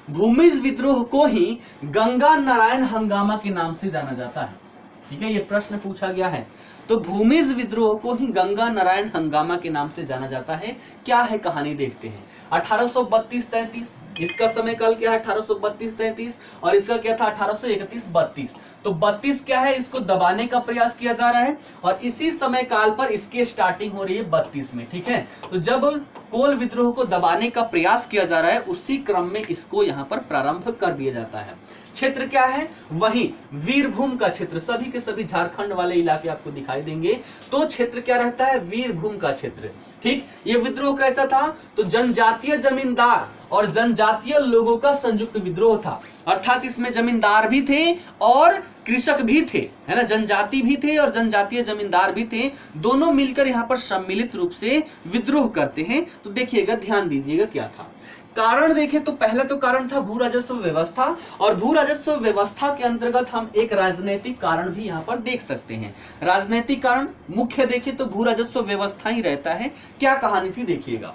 भूमिज विद्रोह को ही गंगा नारायण हंगामा के नाम से जाना जाता है। ठीक है, ये प्रश्न पूछा गया है। तो भूमिज विद्रोह को ही गंगा नारायण हंगामा के नाम से जाना जाता है। क्या है कहानी? देखते हैं। 1832-33 इसका समय काल क्या है? 1832-33 और इसका क्या था? 1831-32। तो 32 क्या है? इसको दबाने का प्रयास किया जा रहा है और इसी समय काल पर इसकी स्टार्टिंग हो रही है 32 में। ठीक है, तो जब कोल विद्रोह को दबाने का प्रयास किया जा रहा है उसी क्रम में इसको यहाँ पर प्रारंभ कर दिया जाता है। क्षेत्र क्या है? वही वीरभूम का क्षेत्र। सभी के सभी झारखंड वाले इलाके आपको दिखाई देंगे। तो क्षेत्र क्या रहता है? वीरभूम का क्षेत्र। ठीक, ये विद्रोह कैसा था? तो जनजातीय जमींदार और जनजातीय लोगों का संयुक्त विद्रोह था। अर्थात इसमें जमींदार भी थे और कृषक भी थे, है ना, जनजाति भी थे और जनजातीय जमींदार भी थे। दोनों मिलकर यहाँ पर सम्मिलित रूप से विद्रोह करते हैं। तो देखिएगा, ध्यान दीजिएगा क्या था। कारण देखें तो पहला तो कारण था भू राजस्व व्यवस्था, और भू राजस्व व्यवस्था के अंतर्गत हम एक राजनीतिक कारण भी यहाँ पर देख सकते हैं। राजनीतिक कारण मुख्य देखें तो भू राजस्व व्यवस्था ही रहता है। क्या कहानी थी देखिएगा।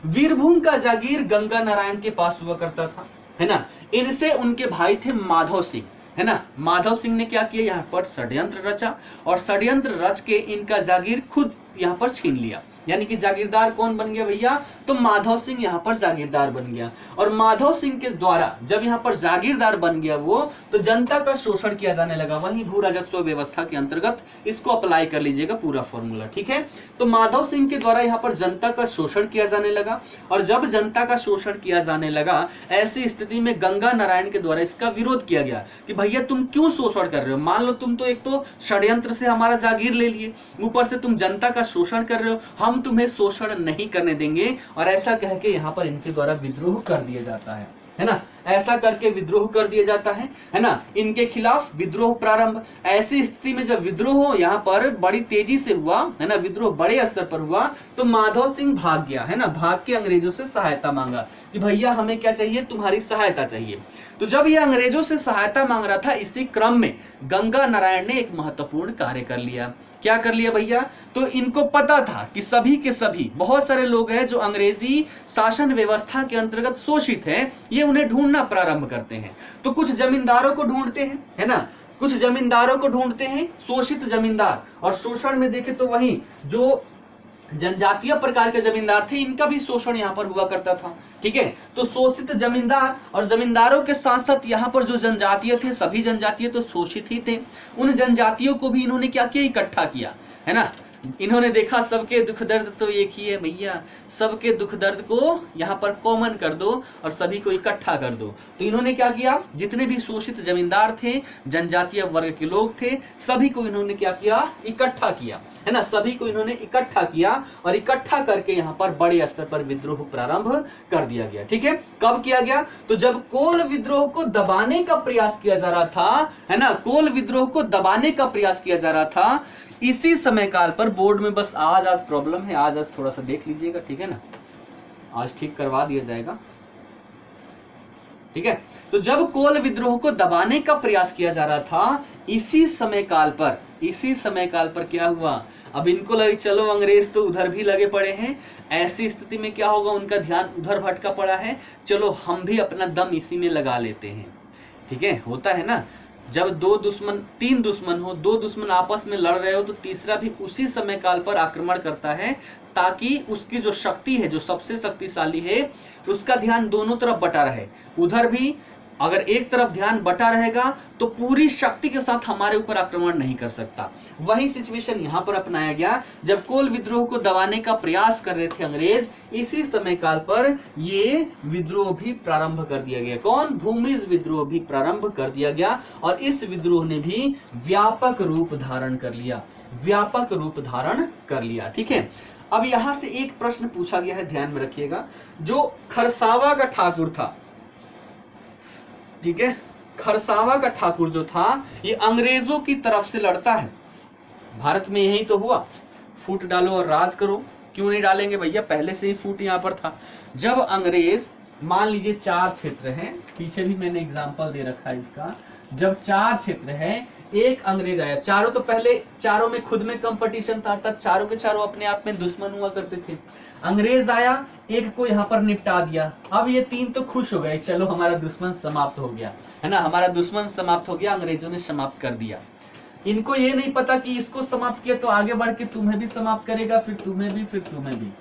वीरभूम का जागीर गंगा नारायण के पास हुआ करता था, है ना। इनसे उनके भाई थे माधव सिंह, है ना। माधव सिंह ने क्या किया, यहाँ पर षड्यंत्र रचा, और षड्यंत्र रच के इनका जागीर खुद यहाँ पर छीन लिया। यानी कि जागीरदार कौन बन गया भैया, तो माधव सिंह यहाँ पर जागीरदार बन गया। और माधव सिंह के द्वारा जब यहाँ पर जागीरदार बन गया वो, तो जनता का शोषण किया जाने लगा। वही भू राजस्व व्यवस्था के अंतर्गत इसको अप्लाई कर लीजिएगा पूरा फॉर्मूला, ठीक है। तो माधव सिंह के द्वारा यहाँ पर जनता का शोषण किया जाने लगा, और जब जनता का शोषण किया जाने लगा, ऐसी स्थिति में गंगा नारायण के द्वारा इसका विरोध किया गया कि भैया तुम क्यों शोषण कर रहे हो। मान लो तुम तो एक तो षड्यंत्र से हमारा जागीर ले लिए, ऊपर से तुम जनता का शोषण कर रहे हो, हम तुम्हें शोषण नहीं करने देंगे। और ऐसा कह के यहाँ पर इनके द्वारा विद्रोह कर दिया जाता है ना। ऐसा करके विद्रोह कर दिया जाता है ना। इनके खिलाफ विद्रोह प्रारंभ। ऐसी स्थिति में जब विद्रोह यहाँ पर बड़ी तेजी से हुआ, है ना, विद्रोह बड़े स्तर पर हुआ, तो माधव सिंह भाग गया, है ना। भाग के अंग्रेजों से सहायता मांगा कि भैया हमें क्या चाहिए, तुम्हारी सहायता चाहिए। तो जब ये अंग्रेजों से सहायता मांग रहा था, इसी क्रम में गंगा नारायण ने एक महत्वपूर्ण कार्य कर लिया। क्या कर लिया भैया, तो इनको पता था कि सभी के सभी बहुत सारे लोग हैं जो अंग्रेजी शासन व्यवस्था के अंतर्गत शोषित हैं, ये उन्हें ढूंढना प्रारंभ करते हैं। तो कुछ जमींदारों को ढूंढते हैं, है ना, कुछ जमींदारों को ढूंढते हैं, शोषित जमींदार। और शोषण में देखें तो वही जो जनजातीय प्रकार के जमींदार थे, इनका भी शोषण यहाँ पर हुआ करता था, ठीक है। तो शोषित जमींदार, और जमींदारों के साथ साथ यहाँ पर जो जनजातीय थे, सभी जनजातीय तो शोषित ही थे। उन जनजातियों को भी इन्होंने क्या किया, इकट्ठा किया, है ना। इन्होंने देखा सबके दुख दर्द तो एक ही है भैया, सबके दुख दर्द को यहाँ पर कॉमन कर दो और सभी को इकट्ठा कर दो। तो इन्होंने क्या किया, जितने भी शोषित जमींदार थे, जनजातीय वर्ग के लोग थे, सभी को इन्होंने क्या किया, इकट्ठा किया, है ना। सभी को इन्होंने इकट्ठा किया, और इकट्ठा करके यहाँ पर बड़े स्तर पर विद्रोह प्रारंभ कर दिया गया, ठीक है। कब किया गया, तो जब कोल विद्रोह को दबाने का प्रयास किया जा रहा था, है ना, कोल विद्रोह को दबाने का प्रयास किया जा रहा था, इसी समय काल पर। बोर्ड में बस आज प्रॉब्लम है, आज थोड़ा सा देख लीजिएगा, ठीक है ना, आज ठीक करवा दिया जाएगा, ठीक है। तो जब कोल विद्रोह को दबाने का प्रयास किया जा रहा था, इसी समय काल पर क्या हुआ, अब इनको लगे चलो अंग्रेज तो उधर भी लगे पड़े हैं, ऐसी स्थिति में क्या होगा, उनका ध्यान उधर भटका पड़ा है, चलो हम भी अपना दम इसी में लगा लेते हैं, ठीक है। होता है ना, जब तीन दुश्मन हो, दो दुश्मन आपस में लड़ रहे हो, तो तीसरा भी उसी समय काल पर आक्रमण करता है, ताकि उसकी जो शक्ति है, जो सबसे शक्तिशाली है, उसका ध्यान दोनों तरफ बटा रहे। उधर भी अगर एक तरफ ध्यान बटा रहेगा तो पूरी शक्ति के साथ हमारे ऊपर आक्रमण नहीं कर सकता। वही सिचुएशन यहाँ पर अपनाया गया जब कोल विद्रोह को दबाने का प्रयास कर रहे थे अंग्रेज, इसी समय काल पर ये विद्रोह भी प्रारंभ कर दिया गया। कौन, भूमिज विद्रोह भी प्रारंभ कर दिया गया, और इस विद्रोह ने भी व्यापक रूप धारण कर लिया, व्यापक रूप धारण कर लिया, ठीक है। अब यहां से एक प्रश्न पूछा गया है, ध्यान में रखिएगा। जो खरसावा का ठाकुर था, ठीक है, खरसावा का ठाकुर जो था, ये अंग्रेजों की तरफ से लड़ता है। भारत में यही तो हुआ, फूट डालो और राज करो। क्यों नहीं डालेंगे भैया, पहले से ही फूट यहाँ पर था। जब अंग्रेज, मान लीजिए 4 क्षेत्र हैं, पीछे भी मैंने एग्जांपल दे रखा है इसका। जब 4 क्षेत्र हैं, एक अंग्रेज आया, चारों तो पहले चारों में खुद में कंपटीशन था, अर्थात चारों के चारों अपने आप में दुश्मन हुआ करते थे। अंग्रेज आया, एक को यहाँ पर निपटा दिया। अब ये 3 तो खुश हो गए, चलो हमारा दुश्मन समाप्त हो गया, है ना, हमारा दुश्मन समाप्त हो गया, अंग्रेजों ने समाप्त कर दिया। इनको ये नहीं पता कि इसको समाप्त किया तो आगे बढ़ के तुम्हें भी समाप्त करेगा, फिर तुम्हें भी, फिर तुम्हें भी।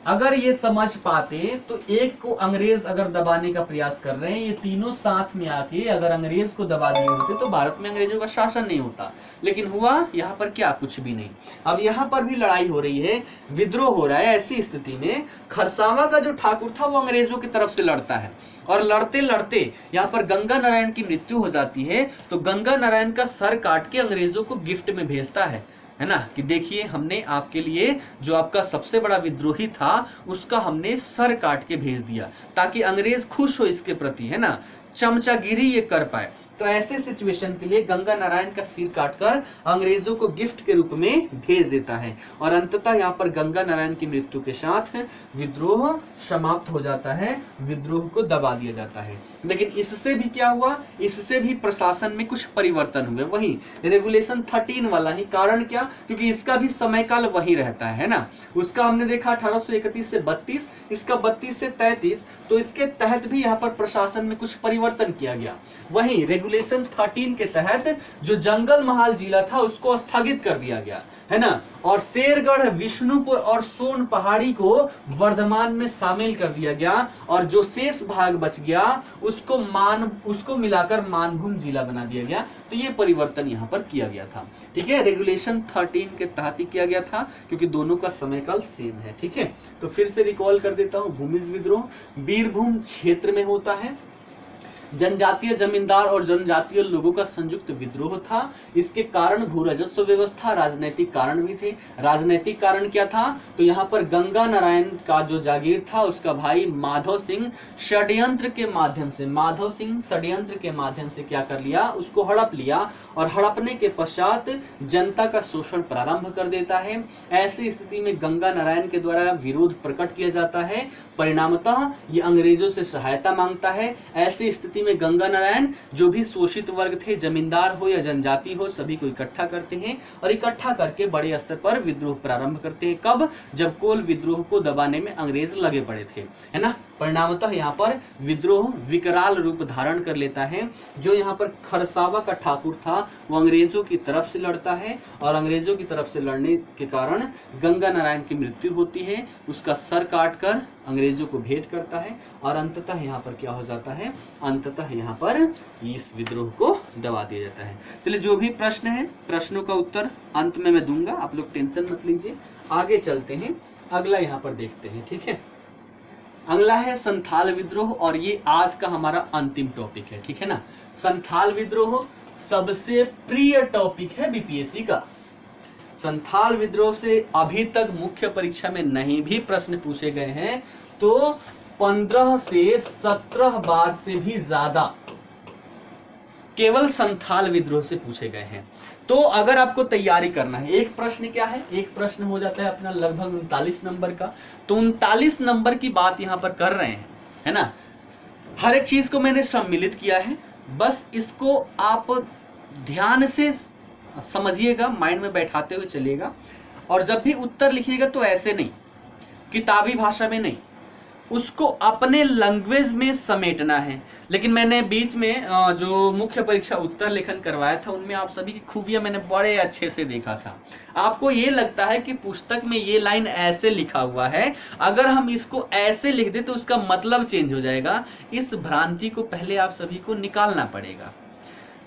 अगर ये समझ पाते तो एक को अंग्रेज अगर दबाने का प्रयास कर रहे हैं, ये तीनों साथ में आके अगर अंग्रेज को दबा दिए होते तो भारत में अंग्रेजों का शासन नहीं होता। लेकिन हुआ यहाँ पर क्या, कुछ भी नहीं। अब यहाँ पर भी लड़ाई हो रही है, विद्रोह हो रहा है। ऐसी स्थिति में खरसावा का जो ठाकुर था वो अंग्रेजों की तरफ से लड़ता है, और लड़ते लड़ते यहाँ पर गंगा नारायण की मृत्यु हो जाती है। तो गंगा नारायण का सर काट के अंग्रेजों को गिफ्ट में भेजता है ना, कि देखिए हमने आपके लिए जो आपका सबसे बड़ा विद्रोही था उसका हमने सर काट के भेज दिया, ताकि अंग्रेज खुश हो इसके प्रति, है ना, चमचागिरी ये कर पाए। तो ऐसे सिचुएशन के लिए गंगा नारायण का सिर काटकर अंग्रेजों को गिफ्ट के रूप में भेज देता है और अंततः यहाँ पर गंगा नारायण की मृत्यु के साथ विद्रोह समाप्त हो जाता है, विद्रोह को दबा दिया जाता है। लेकिन इससे भी क्या हुआ, इससे भी प्रशासन में कुछ परिवर्तन हुए, वही रेगुलेशन 13 वाला ही। कारण क्या, क्योंकि इसका भी समय काल वही रहता है ना। उसका हमने देखा 1831 से 32, इसका 32 से 33, तो इसके तहत भी यहाँ पर प्रशासन में कुछ परिवर्तन किया गया। वही रेगुलेशन 13 के तहत जो जंगल महाल जिला था उसको स्थगित कर दिया गया, है ना, और शेरगढ़, विष्णुपुर और सोन पहाड़ी को वर्धमान में शामिल कर दिया गया और जो शेष भाग बच गया उसको मिलाकर मानभूम जिला बना दिया गया। तो ये परिवर्तन यहाँ पर किया गया था, ठीक है। रेगुलेशन 13 के तहत ही किया गया था क्योंकि दोनों का समयकाल सेम है, ठीक है। तो फिर से रिकॉल कर देता हूँ, भूमिज विद्रोह बीरभूम क्षेत्र में होता है। जनजातीय जमींदार और जनजातीय लोगों का संयुक्त विद्रोह था। इसके कारण भू राजस्व व्यवस्था, राजनीतिक कारण भी थे। राजनीतिक कारण क्या था, तो यहाँ पर गंगा नारायण का जो जागीर था उसका भाई माधव सिंह षड्यंत्र के माध्यम से क्या कर लिया, उसको हड़प लिया और हड़पने के पश्चात जनता का शोषण प्रारंभ कर देता है। ऐसी स्थिति में गंगा नारायण के द्वारा विरोध प्रकट किया जाता है, परिणामतः ये अंग्रेजों से सहायता मांगता है। ऐसी स्थिति में गंगा नारायण जो भी शोषित वर्ग थे, जमींदार हो या जनजाति हो, सभी को इकट्ठा करते हैं और इकट्ठा करके बड़े स्तर पर विद्रोह प्रारंभ करते हैं। कब, जब कोल विद्रोह को दबाने में अंग्रेज लगे पड़े थे, है ना। परिणामतः यहाँ पर विद्रोह विकराल रूप धारण कर लेता है। जो यहाँ पर खरसावा का ठाकुर था वो अंग्रेजों की तरफ से लड़ता है और अंग्रेजों की तरफ से लड़ने के कारण गंगा नारायण की मृत्यु होती है। उसका सर काटकर अंग्रेजों को भेंट करता है और अंततः यहाँ पर क्या हो जाता है, अंततः यहाँ पर इस विद्रोह को दबा दिया जाता है। चलिए, जो भी प्रश्न है, प्रश्नों का उत्तर अंत में मैं दूंगा, आप लोग टेंशन मत लीजिए। आगे चलते हैं, अगला यहाँ पर देखते हैं, ठीक है। अगला है संथाल विद्रोह और ये आज का हमारा अंतिम टॉपिक है, ठीक है ना। संथाल विद्रोह सबसे प्रिय टॉपिक है बीपीएससी का। संथाल विद्रोह से अभी तक मुख्य परीक्षा में नहीं भी प्रश्न पूछे गए हैं, तो 15 से 17 बार से भी ज्यादा केवल संथाल विद्रोह से पूछे गए हैं। तो अगर आपको तैयारी करना है, एक प्रश्न क्या है, एक प्रश्न हो जाता है अपना लगभग 39 नंबर का, तो 39 नंबर की बात यहाँ पर कर रहे हैं, है ना। हर एक चीज को मैंने सम्मिलित किया है, बस इसको आप ध्यान से समझिएगा, माइंड में बैठाते हुए चलिएगा। और जब भी उत्तर लिखिएगा तो ऐसे नहीं, किताबी भाषा में नहीं, उसको अपने लैंग्वेज में समेटना है। लेकिन मैंने बीच में जो मुख्य परीक्षा उत्तर लेखन करवाया था उनमें आप सभी की खूबियां मैंने बड़े अच्छे से देखा था। आपको ये लगता है कि पुस्तक में ये लाइन ऐसे लिखा हुआ है, अगर हम इसको ऐसे लिख दें तो उसका मतलब चेंज हो जाएगा। इस भ्रांति को पहले आप सभी को निकालना पड़ेगा।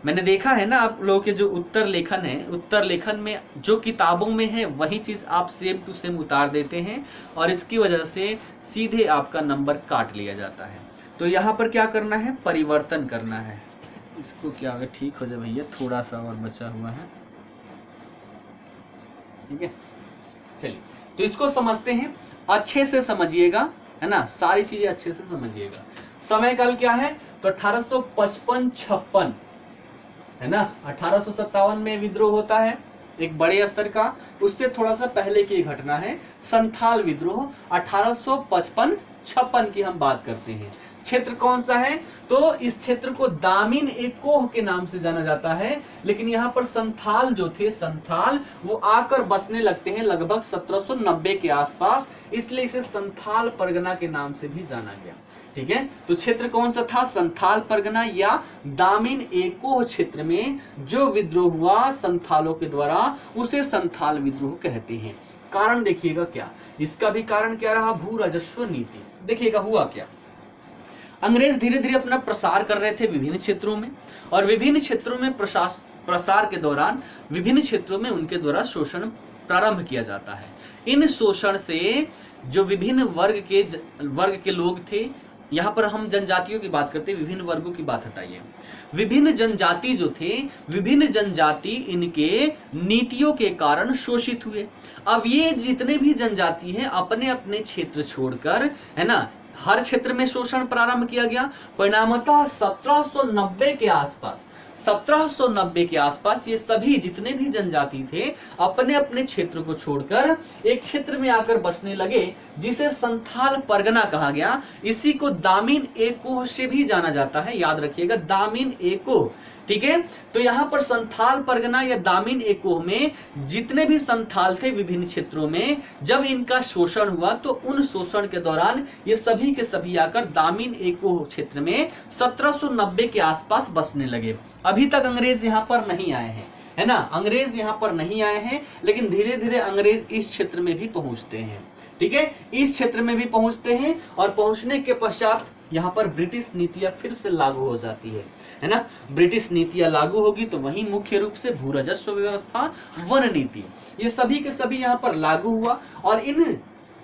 मैंने देखा है ना, आप लोगों के जो उत्तर लेखन है, उत्तर लेखन में जो किताबों में है वही चीज़ आप सेम टू सेम उतार देते हैं और इसकी वजह से सीधे आपका नंबर काट लिया जाता है। तो यहाँ पर क्या करना है, परिवर्तन करना है। इसको क्या होगा, ठीक हो जाए भैया, थोड़ा सा और बचा हुआ है, ठीक है। चलिए, तो इसको समझते हैं, अच्छे से समझिएगा, है ना, सारी चीजें अच्छे से समझिएगा। समय काल क्या है, तो 1855-56, है ना। 1857 में विद्रोह होता है एक बड़े स्तर का, उससे थोड़ा सा पहले की घटना है संथाल विद्रोह। 1855-56 की हम बात करते हैं। क्षेत्र कौन सा है, तो इस क्षेत्र को दामिन एकोह के नाम से जाना जाता है। लेकिन यहाँ पर संथाल जो थे, संथाल वो आकर बसने लगते हैं लगभग 1790 के आसपास, इसलिए इसे संथाल परगना के नाम से भी जाना गया, ठीक है। तो क्षेत्र कौन सा था, संथाल परगना या दामिन एकोह क्षेत्र में जो विद्रोह हुआ संथालों के द्वारा उसे संथाल विद्रोह कहते हैं। कारण देखिएगा क्या, इसका भी कारण क्या रहा, भू राजस्व नीति। देखिएगा हुआ क्या, अंग्रेज धीरे धीरे अपना प्रसार कर रहे थे विभिन्न क्षेत्रों में, और विभिन्न क्षेत्रों में प्रसार के दौरान विभिन्न क्षेत्रों में उनके द्वारा शोषण प्रारंभ किया जाता है। इन शोषण से जो विभिन्न वर्ग के लोग थे, यहाँ पर हम जनजातियों की बात करते हैं, विभिन्न वर्गों की बात हटाइए। विभिन्न जनजाति जो थे, विभिन्न जनजाति इनके नीतियों के कारण शोषित हुए। अब ये जितने भी जनजाति हैं अपने अपने क्षेत्र छोड़कर, है ना, हर क्षेत्र में शोषण प्रारंभ किया गया। परिणामतः 1790 के आसपास 1790 के आसपास ये सभी जितने भी जनजाति थे अपने अपने क्षेत्र को छोड़कर एक क्षेत्र में आकर बसने लगे जिसे संथाल परगना कहा गया। इसी को दामिन एकोह से भी जाना जाता है, याद रखिएगा, दामिन एकोह। ठीक है, तो यहां पर संथाल परगना या दामिन एकोह में जितने भी संथाल थे विभिन्न क्षेत्रों में, जब इनका शोषण हुआ तो उन शोषण के दौरान ये सभी के सभी आकर दामिन एकोह क्षेत्र में 1790 के आसपास बसने लगे। अभी तक अंग्रेज यहां पर नहीं आए हैं, है ना, अंग्रेज यहां पर नहीं आए हैं, लेकिन धीरे धीरे अंग्रेज इस क्षेत्र में भी पहुंचते हैं। ठीक है, इस क्षेत्र में भी पहुंचते हैं और पहुंचने के पश्चात यहाँ पर ब्रिटिश नीतियां फिर से लागू हो जाती है ना। ब्रिटिश नीतियां लागू होगी तो वही मुख्य रूप से भू राजस्व व्यवस्था, वन नीति, ये सभी के सभी यहाँ पर लागू हुआ और इन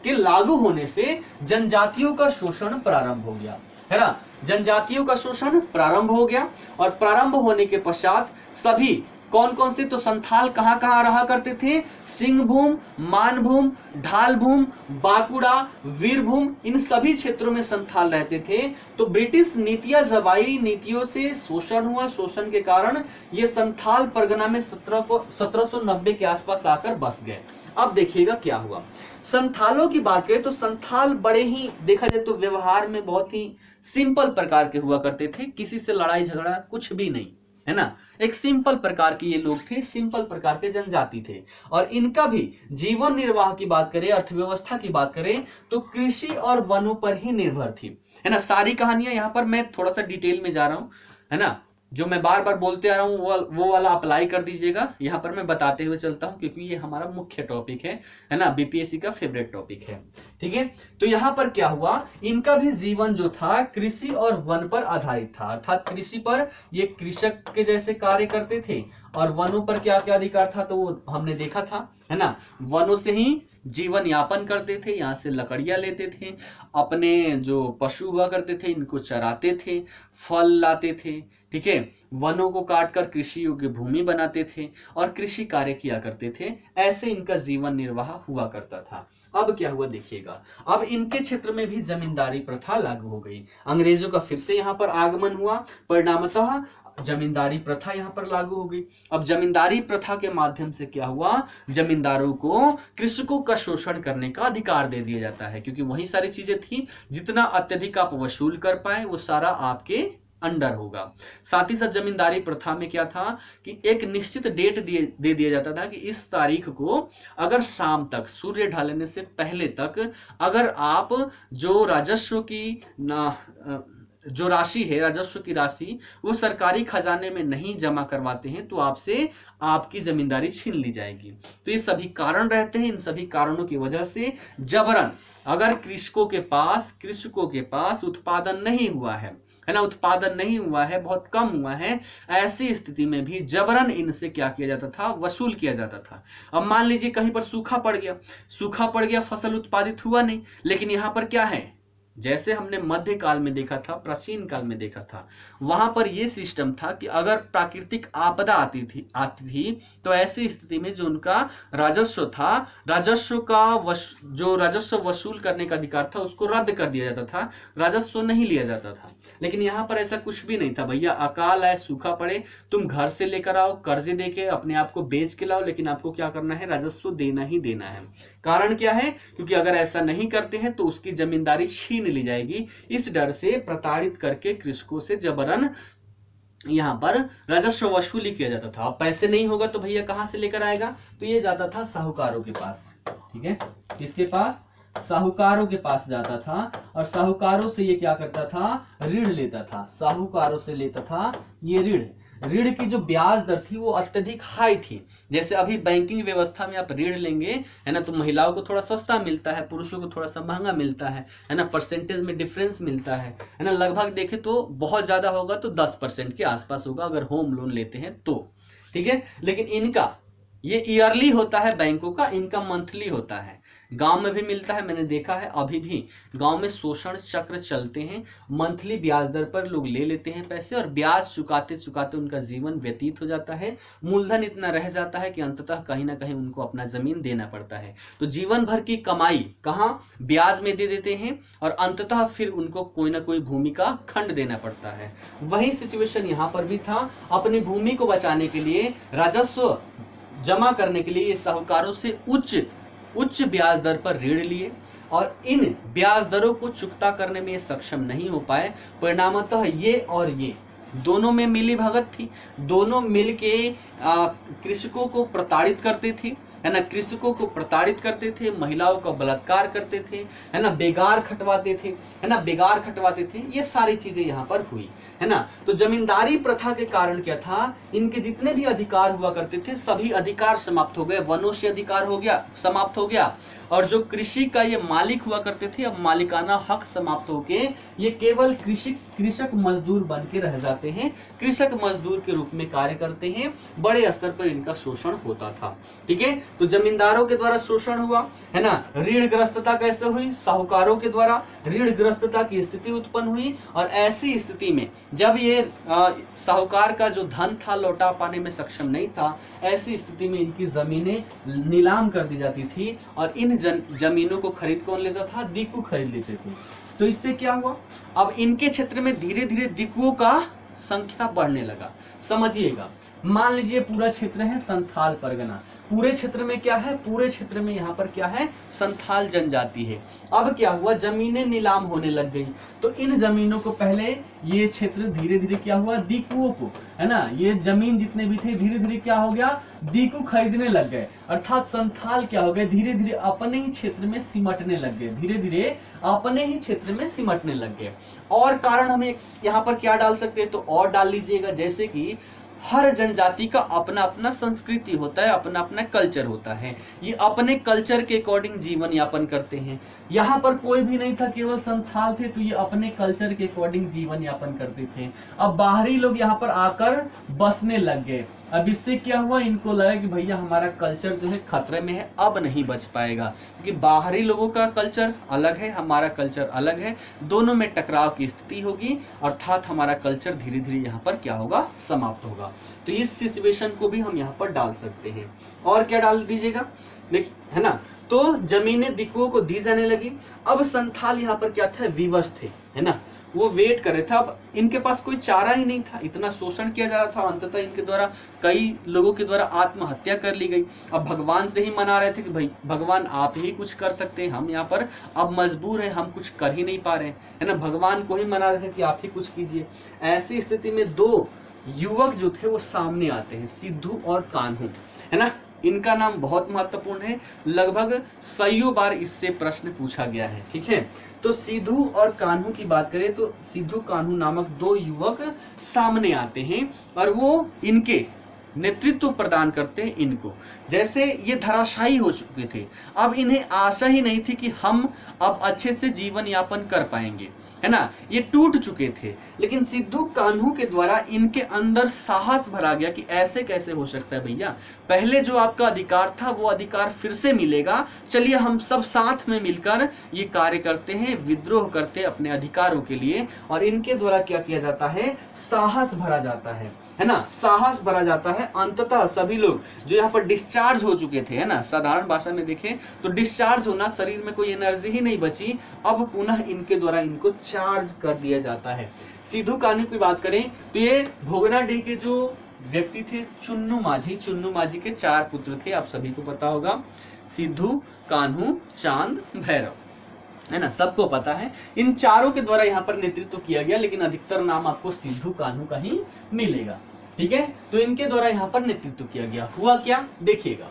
के लागू होने से जनजातियों का शोषण प्रारंभ हो गया, है ना, जनजातियों का शोषण प्रारंभ हो गया। और प्रारंभ होने के पश्चात सभी कौन कौन से, तो संथाल कहाँ कहाँ रहा करते थे, सिंहभूम, मानभूम, ढालभूम, बांकुड़ा, वीरभूम, इन सभी क्षेत्रों में संथाल रहते थे। तो ब्रिटिश नीतियां, जबाई नीतियों से शोषण हुआ, शोषण के कारण ये संथाल परगना में 1790 के आसपास आकर बस गए। अब देखिएगा क्या हुआ। संथालों की बात करें तो संथाल बड़े ही, देखा जाए तो व्यवहार में बहुत ही सिंपल प्रकार के हुआ करते थे, किसी से लड़ाई झगड़ा कुछ भी नहीं, है ना, एक सिंपल प्रकार के ये लोग थे, सिंपल प्रकार के जनजाति थे। और इनका भी जीवन निर्वाह की बात करें, अर्थव्यवस्था की बात करें तो कृषि और वनों पर ही निर्भर थी, है ना। सारी कहानियां यहाँ पर मैं थोड़ा सा डिटेल में जा रहा हूं, है ना, जो मैं बार बार बोलते आ रहा हूँ वो वाला अप्लाई कर दीजिएगा। यहाँ पर मैं बताते हुए चलता हूँ क्योंकि ये हमारा मुख्य टॉपिक है ना, बीपीएससी का फेवरेट टॉपिक है। ठीक है, तो यहाँ पर क्या हुआ, इनका भी जीवन जो था कृषि और वन पर आधारित था, अर्थात कृषि पर ये कृषक के जैसे कार्य करते थे और वनों पर क्या क्या अधिकार था तो वो हमने देखा था, है ना, वनों से ही जीवन यापन करते थे, यहाँ से लकड़ियां लेते थे, अपने जो पशु हुआ करते थे इनको चराते थे, फल लाते थे, ठीक है, वनों को काटकर कृषि योग्य भूमि बनाते थे और कृषि कार्य किया करते थे। ऐसे इनका जीवन निर्वाह हुआ करता था। अब क्या हुआ देखिएगा, अब इनके क्षेत्र में भी जमींदारी प्रथा लागू हो गई, अंग्रेजों का फिर से यहाँ पर आगमन हुआ, परिणामतः जमींदारी प्रथा यहाँ पर लागू हो गई। अब जमींदारी प्रथा के माध्यम से क्या हुआ, जमींदारों को कृषकों का शोषण करने का अधिकार दे दिया जाता है, क्योंकि वही सारी चीजें थी, जितना अत्यधिक आप वसूल कर पाए वो सारा आपके अंडर होगा। साथ ही साथ जमींदारी प्रथा में क्या था कि एक निश्चित डेट दे दिया जाता था कि इस तारीख को अगर शाम तक, सूर्य ढलने से पहले तक, अगर आप जो राजस्व की जो राशि है, राजस्व की राशि वो सरकारी खजाने में नहीं जमा करवाते हैं तो आपसे आपकी जमींदारी छीन ली जाएगी। तो ये सभी कारण रहते हैं, इन सभी कारणों की वजह से जबरन अगर कृषकों के पास उत्पादन नहीं हुआ है ना, उत्पादन नहीं हुआ है, बहुत कम हुआ है, ऐसी स्थिति में भी जबरन इनसे क्या किया जाता था, वसूल किया जाता था। अब मान लीजिए कहीं पर सूखा पड़ गया, फसल उत्पादित हुआ नहीं, लेकिन यहाँ पर क्या है, जैसे हमने मध्य काल में देखा था, प्राचीन काल में देखा था, वहां पर यह सिस्टम था कि अगर प्राकृतिक आपदा आती थी तो ऐसी स्थिति में जो उनका राजस्व था, जो राजस्व वसूल करने का अधिकार था उसको रद्द कर दिया जाता था, राजस्व नहीं लिया जाता था। लेकिन यहाँ पर ऐसा कुछ भी नहीं था, भैया अकाल आए, सूखा पड़े, तुम घर से लेकर आओ, कर्जे देके अपने आप को बेच के लाओ, लेकिन आपको क्या करना है, राजस्व देना ही देना है। कारण क्या है, क्योंकि अगर ऐसा नहीं करते हैं तो उसकी जमींदारी छीन ली जाएगी। इस डर से प्रताड़ित करके कृषकों से जबरन यहाँ पर राजस्व वसूली किया जाता था। अब पैसे नहीं होगा तो भैया कहां से लेकर आएगा, तो ये जाता था साहूकारों के पास, ठीक है, किसके पास, साहूकारों के पास जाता था और साहूकारों से ये क्या करता था, ऋण लेता था, साहूकारों से लेता था ये ऋण की जो ब्याज दर थी वो अत्यधिक हाई थी। जैसे अभी बैंकिंग व्यवस्था में आप ऋण लेंगे, है ना, तो महिलाओं को थोड़ा सस्ता मिलता है, पुरुषों को थोड़ा सा महंगा मिलता है ना, परसेंटेज में डिफरेंस मिलता है ना, लगभग देखें तो बहुत ज्यादा होगा तो 10% के आसपास होगा अगर होम लोन लेते हैं तो, ठीक है। लेकिन इनका ये ईयरली होता है बैंकों का, इनका मंथली होता है। गांव में भी मिलता है, मैंने देखा है अभी भी गांव में शोषण चक्र चलते हैं। मंथली ब्याज दर पर लोग ले लेते हैं पैसे और ब्याज चुकाते चुकाते उनका जीवन व्यतीत हो जाता है। मूलधन इतना रह जाता है कि अंततः कहीं ना कहीं उनको अपना जमीन देना पड़ता है। तो जीवन भर की कमाई कहाँ ब्याज में दे देते हैं और अंततः फिर उनको कोई ना कोई भूमि का खंड देना पड़ता है। वही सिचुएशन यहाँ पर भी था। अपनी भूमि को बचाने के लिए, राजस्व जमा करने के लिए साहूकारों से उच्च ब्याज दर पर ऋण लिए और इन ब्याज दरों को चुकता करने में सक्षम नहीं हो पाए। परिणामतः ये और ये दोनों में मिली भगत थी। दोनों मिलके कृषकों को प्रताड़ित करते थे, है ना, कृषकों को प्रताड़ित करते थे, महिलाओं का बलात्कार करते थे, है ना, बेगार खटवाते थे, है ना, बेगार खटवाते थे। ये सारी चीजें यहाँ पर हुई, है ना। तो जमींदारी प्रथा के कारण क्या था, इनके जितने भी अधिकार हुआ करते थे सभी अधिकार समाप्त हो गए। वनों से अधिकार हो गया, समाप्त हो गया, और जो कृषि का ये मालिक हुआ करते थे अब मालिकाना हक समाप्त होके ये केवल कृषक मजदूर बन के रह जाते हैं। कृषक मजदूर के रूप में कार्य करते हैं। बड़े स्तर पर इनका शोषण होता था। ठीक है, तो जमींदारों के द्वारा शोषण हुआ, है ना। ऋणग्रस्तता कैसे हुई, साहूकारों के द्वारा ऋणग्रस्तता की स्थिति उत्पन्न हुई। और ऐसी स्थिति में जब ये साहूकार का जो धन था लौटा पाने में सक्षम नहीं था, ऐसी स्थिति में इनकी जमीनें नीलाम कर दी जाती थी और इन जमीनों को खरीद कौन लेता था, दीकू खरीद लेते थे। तो इससे क्या हुआ, अब इनके क्षेत्र में धीरे धीरे दीकुओं का संख्या बढ़ने लगा। समझिएगा, मान लीजिए पूरा क्षेत्र है संथाल परगना, पूरे क्षेत्र में क्या है, पूरे क्षेत्र में यहाँ पर क्या है, संथाल जनजाति है। अब क्या हुआ, जमीनें नीलाम होने लग गई। तो इन जमीनों को पहले ये क्षेत्र धीरे धीरे क्या हुआ, दीकुओं को, है ना, ये जमीन जितने भी थे धीरे धीरे क्या हो गया, दीकू खरीदने लग गए। अर्थात संथाल क्या हो गए, धीरे धीरे अपने ही क्षेत्र में सिमटने लग गए, धीरे धीरे अपने ही क्षेत्र में सिमटने लग गए। और कारण हमें यहाँ पर क्या डाल सकते हैं, तो और डाल लीजिएगा, जैसे कि हर जनजाति का अपना अपना संस्कृति होता है, अपना अपना कल्चर होता है। ये अपने कल्चर के अकॉर्डिंग जीवन यापन करते हैं। यहाँ पर कोई भी नहीं था, केवल संथाल थे, तो ये अपने कल्चर के अकॉर्डिंग जीवन यापन करते थे। अब बाहरी लोग यहाँ पर आकर बसने लग गए। अब इससे क्या हुआ, इनको लगा कि भैया हमारा कल्चर जो है खतरे में है, अब नहीं बच पाएगा, क्योंकि बाहरी लोगों का कल्चर अलग है, हमारा कल्चर अलग है, दोनों में टकराव की स्थिति होगी, अर्थात हमारा कल्चर धीरे धीरे यहाँ पर क्या होगा, समाप्त होगा। तो इस सिचुएशन को भी हम यहाँ पर डाल सकते हैं। और क्या डाल दीजिएगा, देखिए, है ना। तो जमीनें दीकुओं को दी जाने लगी। अब संथाल यहाँ पर क्या था, विवश थे, है ना, वो वेट कर रहे थे। अब इनके पास कोई चारा ही नहीं था, इतना शोषण किया जा रहा था। अंततः इनके द्वारा कई लोगों के द्वारा आत्महत्या कर ली गई। अब भगवान से ही मना रहे थे कि भाई भगवान आप ही कुछ कर सकते हैं, हम यहाँ पर अब मजबूर हैं, हम कुछ कर ही नहीं पा रहे हैं, है ना। भगवान को ही मना रहे थे कि आप ही कुछ कीजिए। ऐसी स्थिति में दो युवक जो थे वो सामने आते हैं, सिद्धू और कान्हू, है ना। इनका नाम बहुत महत्वपूर्ण है, लगभग सैयों बार इससे प्रश्न पूछा गया है। ठीक है, तो सिद्धू और कान्हू की बात करें तो सिद्धू कान्हू नामक दो युवक सामने आते हैं और वो इनके नेतृत्व प्रदान करते हैं इनको। जैसे ये धराशायी हो चुके थे, अब इन्हें आशा ही नहीं थी कि हम अब अच्छे से जीवन यापन कर पाएंगे, है ना, ये टूट चुके थे। लेकिन सिद्धू कान्हू के द्वारा इनके अंदर साहस भरा गया कि ऐसे कैसे हो सकता है भैया, पहले जो आपका अधिकार था वो अधिकार फिर से मिलेगा, चलिए हम सब साथ में मिलकर ये कार्य करते हैं, विद्रोह करते हैं अपने अधिकारों के लिए। और इनके द्वारा क्या किया जाता है, साहस भरा जाता है ना, साहस भरा जाता है। अंततः सभी लोग जो यहाँ पर डिस्चार्ज हो चुके थे, है ना, साधारण भाषा में देखें तो डिस्चार्ज होना, शरीर में कोई एनर्जी ही नहीं बची, अब पुनः इनके द्वारा इनको चार्ज कर दिया जाता है। सिद्धू कान्हू की बात करें तो ये भोगनाडीह के जो व्यक्ति थे, चुन्नू माझी के 4 पुत्र थे, आप सभी को पता होगा, सिद्धू, कान्हू, चांद, भैरव, है ना, सबको पता है। इन चारों के द्वारा यहाँ पर नेतृत्व किया गया, लेकिन अधिकतर नाम आपको सिद्धू कान्हू का ही मिलेगा। ठीक है, तो इनके द्वारा यहाँ पर नेतृत्व किया गया। हुआ क्या, देखिएगा,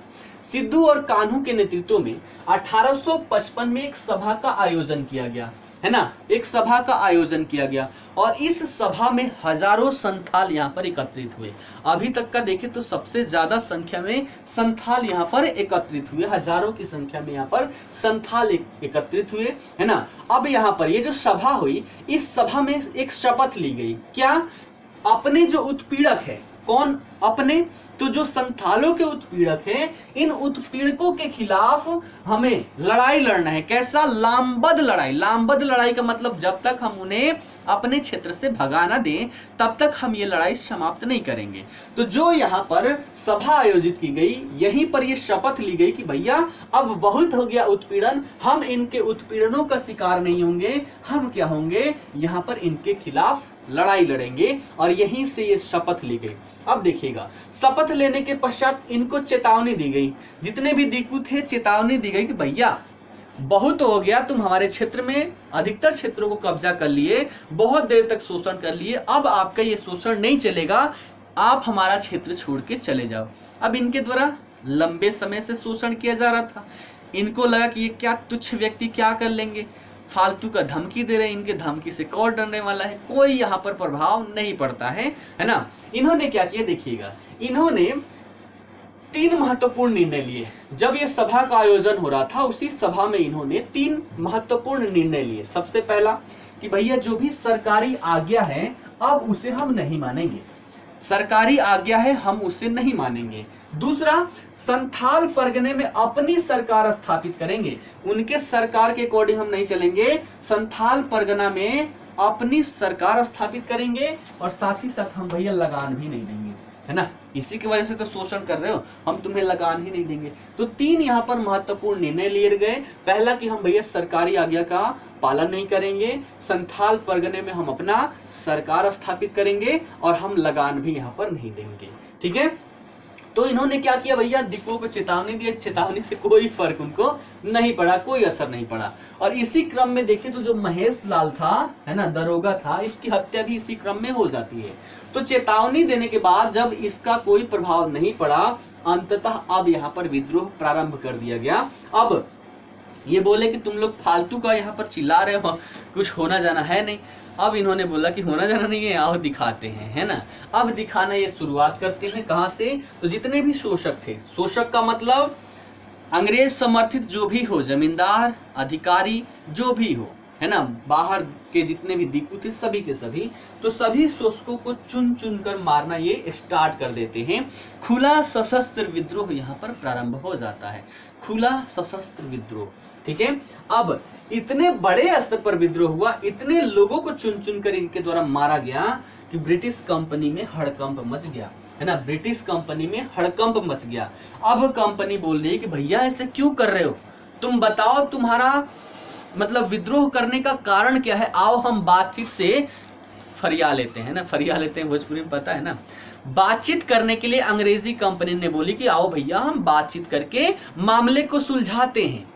सिद्धू और कान्हू के नेतृत्व में 1855 में एक सभा का आयोजन किया गया, है ना, एक सभा का आयोजन किया गया और इस सभा में हजारों संथाल यहाँ पर एकत्रित हुए। अभी तक का देखें तो सबसे ज्यादा संख्या में संथाल यहाँ पर एकत्रित हुए, हजारों की संख्या में यहाँ पर संथाल एकत्रित हुए, है ना। अब यहाँ पर ये जो सभा हुई, इस सभा में एक शपथ ली गई, क्या, अपने जो उत्पीड़क है, कौन अपने। तो जो संथालों के उत्पीड़क हैं, इन उत्पीड़कों के खिलाफ हमें लड़ाई लड़ना है। कैसा? लामबद्ध लड़ाई। लामबद्ध लड़ाई का मतलब जब तक हम उन्हें अपने क्षेत्र से भगा ना दें तब तक हम ये लड़ाई समाप्त नहीं करेंगे। तो जो यहाँ पर सभा आयोजित की गई, यहीं पर ये शपथ ली गई कि भैया अब बहुत हो गया उत्पीड़न, हम इनके उत्पीड़नों का शिकार नहीं होंगे, हम क्या होंगे, यहाँ पर इनके खिलाफ लड़ाई लड़ेंगे। और यहीं से ये शपथ ली गई। अब देखिएगा, शपथ लेने के पश्चात इनको चेतावनी दी गई, जितने भी दीकू थे चेतावनी दी गई कि भैया बहुत हो गया, तुम हमारे क्षेत्र में अधिकतर क्षेत्रों को कब्जा कर लिए, बहुत देर तक शोषण कर लिए, अब आपका ये शोषण नहीं चलेगा, आप हमारा क्षेत्र छोड़ के चले जाओ। अब इनके द्वारा लंबे समय से शोषण किया जा रहा था, इनको लगा कि ये क्या तुच्छ व्यक्ति क्या कर लेंगे, फालतू का धमकी दे रहे हैं, इनके धमकी से कौन डरने वाला है, कोई यहाँ पर प्रभाव नहीं पड़ता है ना। इन्होंने क्या किया देखिएगा, इन्होंने 3 महत्वपूर्ण निर्णय लिए। जब ये सभा का आयोजन हो रहा था, उसी सभा में इन्होंने 3 महत्वपूर्ण निर्णय लिए। सबसे पहला कि भैया जो भी सरकारी आज्ञा है अब उसे हम नहीं मानेंगे, सरकारी आज्ञा है हम उसे नहीं मानेंगे। दूसरा, संथाल परगने में अपनी सरकार स्थापित करेंगे, उनके सरकार के अकॉर्डिंग हम नहीं चलेंगे, संथाल परगना में अपनी सरकार स्थापित करेंगे। और साथ ही साथ हम भैया लगान भी नहीं देंगे, है ना, इसी की वजह से तो शोषण कर रहे हो, हम तुम्हें लगान ही नहीं देंगे। तो 3 यहाँ पर महत्वपूर्ण निर्णय लिए गए। पहला कि हम भैया सरकारी आज्ञा का पालन नहीं करेंगे, संथाल परगने में हम अपना सरकार स्थापित करेंगे और हम लगान भी यहाँ पर नहीं देंगे। ठीक है, तो इन्होंने क्या किया भैया, दीकुओं को चेतावनी दी। चेतावनी से कोई फर्क उनको नहीं पड़ा, कोई असर नहीं पड़ा। और इसी क्रम में देखें तो जो महेश लाल था, है ना, दरोगा था, इसकी हत्या भी इसी क्रम में हो जाती है। तो चेतावनी देने के बाद जब इसका कोई प्रभाव नहीं पड़ा, अंततः अब यहाँ पर विद्रोह प्रारंभ कर दिया गया। अब ये बोले कि तुम लोग फालतू का यहाँ पर चिल्ला रहे हो, कुछ होना जाना है नहीं। अब इन्होंने बोला कि होना जाना नहीं है, आओ दिखाते हैं, है ना। अब दिखाना ये शुरुआत करते हैं कहाँ से, तो जितने भी शोषक थे, शोषक का मतलब अंग्रेज समर्थित जो भी हो, जमींदार, अधिकारी जो भी हो, है ना, बाहर के जितने भी दीकू थे सभी के सभी, तो सभी शोषकों को चुन चुन कर मारना ये स्टार्ट कर देते हैं। खुला सशस्त्र विद्रोह यहाँ पर प्रारंभ हो जाता है, खुला सशस्त्र विद्रोह। ठीक है, अब इतने बड़े स्तर पर विद्रोह हुआ, इतने लोगों को चुन चुन कर इनके द्वारा मारा गया कि ब्रिटिश कंपनी में हड़कंप मच गया, है ना, ब्रिटिश कंपनी में हड़कंप मच गया। अब कंपनी बोल रही है कि भैया ऐसे क्यों कर रहे हो, तुम बताओ तुम्हारा मतलब विद्रोह करने का कारण क्या है, आओ हम बातचीत से फरिया लेते हैं ना, फरिया लेते हैं भोजपुरी में पता है ना। बातचीत करने के लिए अंग्रेजी कंपनी ने बोली कि आओ भैया हम बातचीत करके मामले को सुलझाते हैं।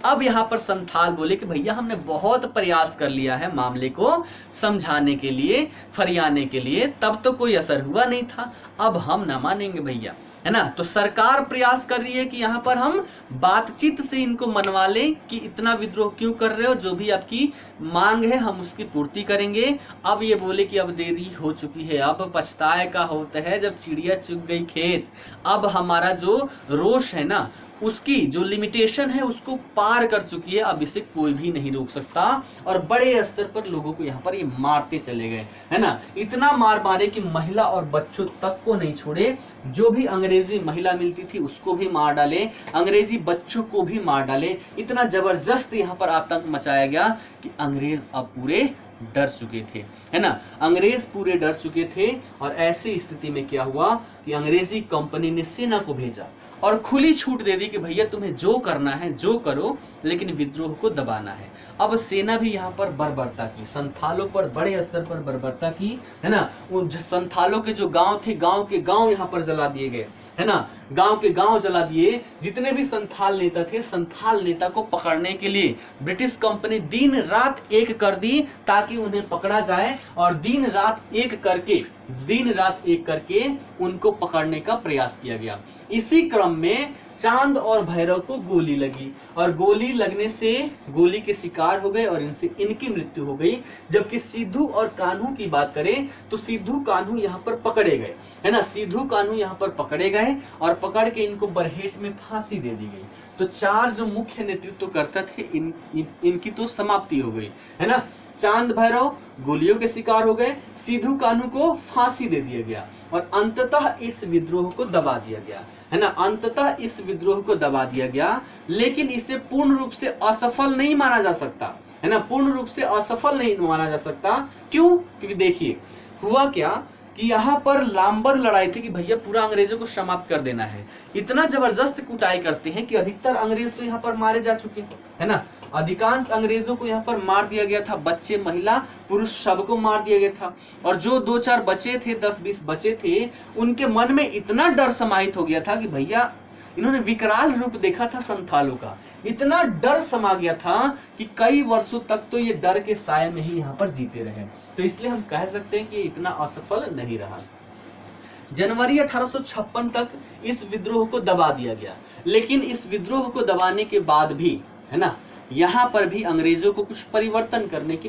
अब यहाँ पर संथाल बोले कि भैया हमने बहुत प्रयास कर लिया है मामले को समझाने के लिए, फरियाने के लिए, तब तो कोई असर हुआ नहीं था, अब हम ना मानेंगे भैया, है ना। तो सरकार प्रयास कर रही है कि यहाँ पर हम बातचीत से इनको मनवा लें कि इतना विद्रोह क्यों कर रहे हो, जो भी आपकी मांग है हम उसकी पूर्ति करेंगे। अब ये बोले कि अब देरी हो चुकी है, अब पछताए का होता है जब चिड़िया चुग गई खेत। अब हमारा जो रोष है ना, उसकी जो लिमिटेशन है उसको पार कर चुकी है, अब इसे कोई भी नहीं रोक सकता। और बड़े स्तर पर लोगों को यहाँ पर ये मारते चले गए, है ना, इतना मार मारे कि महिला और बच्चों तक को नहीं छोड़े, जो भी अंग्रेजी महिला मिलती थी उसको भी मार डाले, अंग्रेजी बच्चों को भी मार डाले। इतना जबरदस्त यहाँ पर आतंक मचाया गया कि अंग्रेज अब पूरे डर चुके थे, है ना, अंग्रेज पूरे डर चुके थे। और ऐसी स्थिति में क्या हुआ कि अंग्रेजी कंपनी ने सेना को भेजा और खुली छूट दे दी कि भैया तुम्हें जो करना है जो करो, लेकिन विद्रोह को दबाना है। अब सेना भी यहाँ पर बर्बरता की, संथालों पर बड़े स्तर पर बर्बरता की, है ना। उन संथालों के जो गांव थे, गांव के गांव यहाँ पर जला दिए गए, है ना, गांव के गांव जला दिए। जितने भी संथाल नेता थे, संथाल नेता को पकड़ने के लिए ब्रिटिश कंपनी दिन रात एक कर दी ताकि उन्हें पकड़ा जाए, और दिन रात एक करके उनको पकड़ने का प्रयास किया गया। इसी क्रम में चांद और भैरव को गोली लगी और गोली लगने से गोली के शिकार हो गए और इनसे इनकी मृत्यु हो गई। जबकि सिद्धू और कान्हू की बात करें तो सिद्धू कान्हू यहाँ पर पकड़े गए, है ना, सिद्धू कान्हू यहाँ पर पकड़े गए और पकड़ के इनको बरहेट में फांसी दे दी गई। तो चार जो मुख्य नेतृत्व करता थे इनकी तो समाप्ति हो गई, है ना। चांद भैरव गोलियों के शिकार हो गए, सिद्धू कान्हू को फांसी दे दिया गया और अंततः इस विद्रोह को दबा दिया गया, है ना, अंततः इस विद्रोह को दबा दिया गया। लेकिन इसे पूर्ण रूप से असफल नहीं माना जा सकता, है ना, पूर्ण रूप से असफल नहीं माना जा सकता। क्यों? क्योंकि देखिए हुआ क्या कि यहाँ पर लामबंद लड़ाई थी कि भैया पूरा अंग्रेजों को समाप्त कर देना है। इतना जबरदस्त कुटाई करते हैं कि अधिकतर अंग्रेज तो यहाँ पर मारे जा चुके हैं, है ना, अधिकांश अंग्रेजों को यहाँ पर मार दिया गया था, बच्चे महिला पुरुष सबको मार दिया गया था। और जो 2-4 बचे थे, 10-20 बचे थे, उनके मन में इतना डर समाहित हो गया था कि भैया इन्होंने विकराल रूप देखा था संथालों का, इतना डर समा गया था कि कई वर्षों तक तो ये डर के साए में ही यहाँ पर जीते रहे। तो इसलिए हम कह सकते हैं कि इतना असफल नहीं रहा। जनवरी 1856 तक इस विद्रोह को दबा दिया गया। लेकिन इस विद्रोह को दबाने के बाद भी, है ना, यहाँ पर भी अंग्रेजों को कुछ परिवर्तन करने की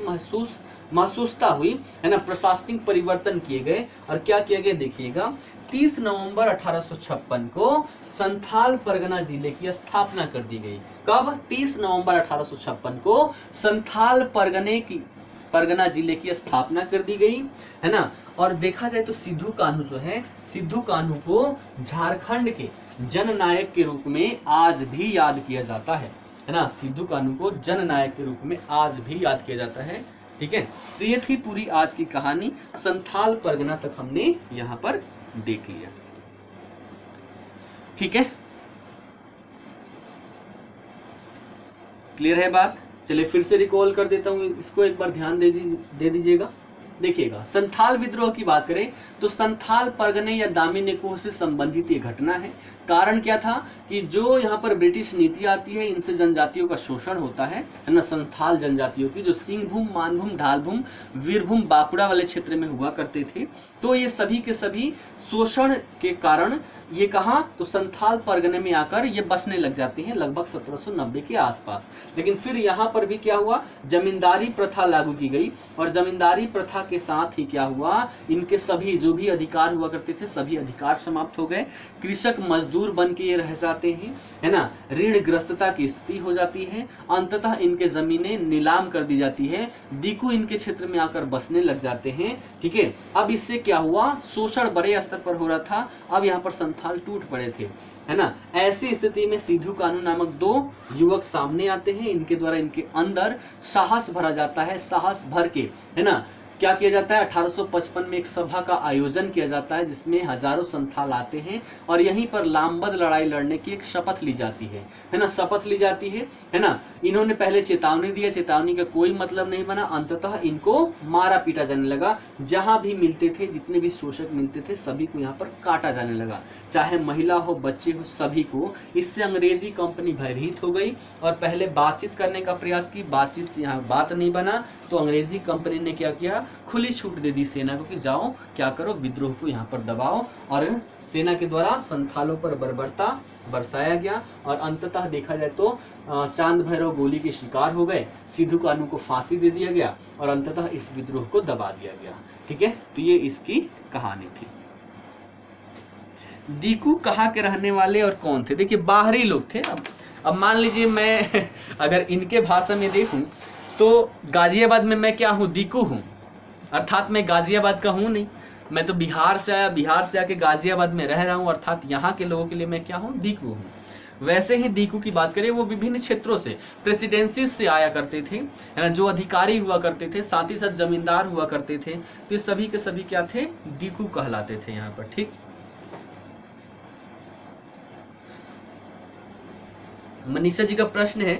महसूसता हुई, है ना, प्रशासनिक परिवर्तन किए गए। और क्या किया गया देखिएगा, 30 नवंबर 1856 को संथाल परगना जिले की स्थापना कर दी गई। कब? 30 नवंबर 1856 को संथाल परगना जिले की स्थापना कर दी गई, है ना। और देखा जाए तो सिद्धू कान्हू जो है, सिद्धू कान्हू को झारखंड के जननायक के रूप में आज भी याद किया जाता है ना, सिद्धू कान्हू को जननायक के रूप में आज भी याद किया जाता है। ठीक है, तो ये थी पूरी आज की कहानी। संथाल परगना तक हमने यहाँ पर देख लिया। ठीक है, क्लियर है बात? चलिए फिर से रिकॉल कर देता हूँ, इसको एक बार ध्यान दे दीजिएगा। देखिएगा, संथाल विद्रोह की बात करें तो संथाल परगने या दामिनीकोह से संबंधित ये घटना है। कारण क्या था कि जो यहाँ पर ब्रिटिश नीति आती है, इनसे जनजातियों का शोषण होता है ना, संथाल जनजातियों की जो सिंहभूम, मानभूम, ढालभूम, वीरभूम, बांकुड़ा वाले क्षेत्र में हुआ करते थे। तो ये सभी के सभी शोषण के कारण ये कहाँ, तो संथाल परगने में आकर ये बसने लग जाते हैं लगभग 1790 के आसपास। लेकिन फिर यहाँ पर भी क्या हुआ, जमींदारी प्रथा लागू की गई और जमींदारी प्रथा के साथ ही क्या हुआ, इनके सभी जो भी अधिकार हुआ करते थे सभी अधिकार समाप्त हो गए। कृषक मजदूर बन के ये रह जाते हैं, है ना, ऋणग्रस्तता की स्थिति हो जाती है। अंततः इनके जमीनें नीलाम कर दी जाती है, दीकू इनके क्षेत्र में आकर बसने लग जाते हैं। ठीक है, अब इससे क्या हुआ, शोषण बड़े स्तर पर हो रहा था। अब यहाँ पर संथाल टूट पड़े थे, है ना। ऐसी स्थिति में सिद्धू कान्हू नामक 2 युवक सामने आते हैं। इनके द्वारा इनके अंदर साहस भरा जाता है। साहस भर के, है ना, क्या किया जाता है, 1855 में एक सभा का आयोजन किया जाता है जिसमें हजारों संथाल आते हैं और यहीं पर लामबंद लड़ाई लड़ने की एक शपथ ली जाती है ना, शपथ ली जाती है ना। इन्होंने पहले चेतावनी दिया, चेतावनी का कोई मतलब नहीं बना। अंततः इनको मारा पीटा जाने लगा। जहां भी मिलते थे, जितने भी शोषक मिलते थे, सभी को यहाँ पर काटा जाने लगा, चाहे महिला हो, बच्चे हो, सभी को। इससे अंग्रेजी कंपनी भयभीत हो गई और पहले बातचीत करने का प्रयास की, बातचीत से यहाँ बात नहीं बना तो अंग्रेजी कंपनी ने क्या किया, खुली छूट दे दी सेना को कि जाओ क्या करो, विद्रोह को यहाँ पर दबाओ। और सेना के द्वारा संथालों पर बर्बरता बरसाया गया और अंततः देखा जाए तो चांद भैरव गोली के शिकार हो गए, सिद्धू कान्हू को फांसी दे दिया गया और अंततः इस विद्रोह को दबा दिया गया। ठीक है, तो ये इसकी कहानी थी। दीकू कहाँ के रहने वाले और कौन थे? देखिए बाहरी लोग थे। अब मान लीजिए मैं अगर इनके भाषा में देखूं तो गाजियाबाद में मैं क्या हूँ, दीकू हूँ, अर्थात मैं गाजियाबाद का हूँ नहीं, मैं तो बिहार से आया, बिहार से आके गाजियाबाद में रह रहा हूँ, अर्थात यहाँ के लोगों के लिए मैं क्या हूँ, दीकू हूँ। वैसे ही दीकू की बात करें, वो विभिन्न क्षेत्रों से, प्रेसिडेंसी से आया करते थे, है ना, जो अधिकारी हुआ करते थे, साथ ही साथ जमींदार हुआ करते थे। तो ये सभी के सभी क्या थे, दीकू कहलाते थे यहाँ पर। ठीक, मनीषा जी का प्रश्न है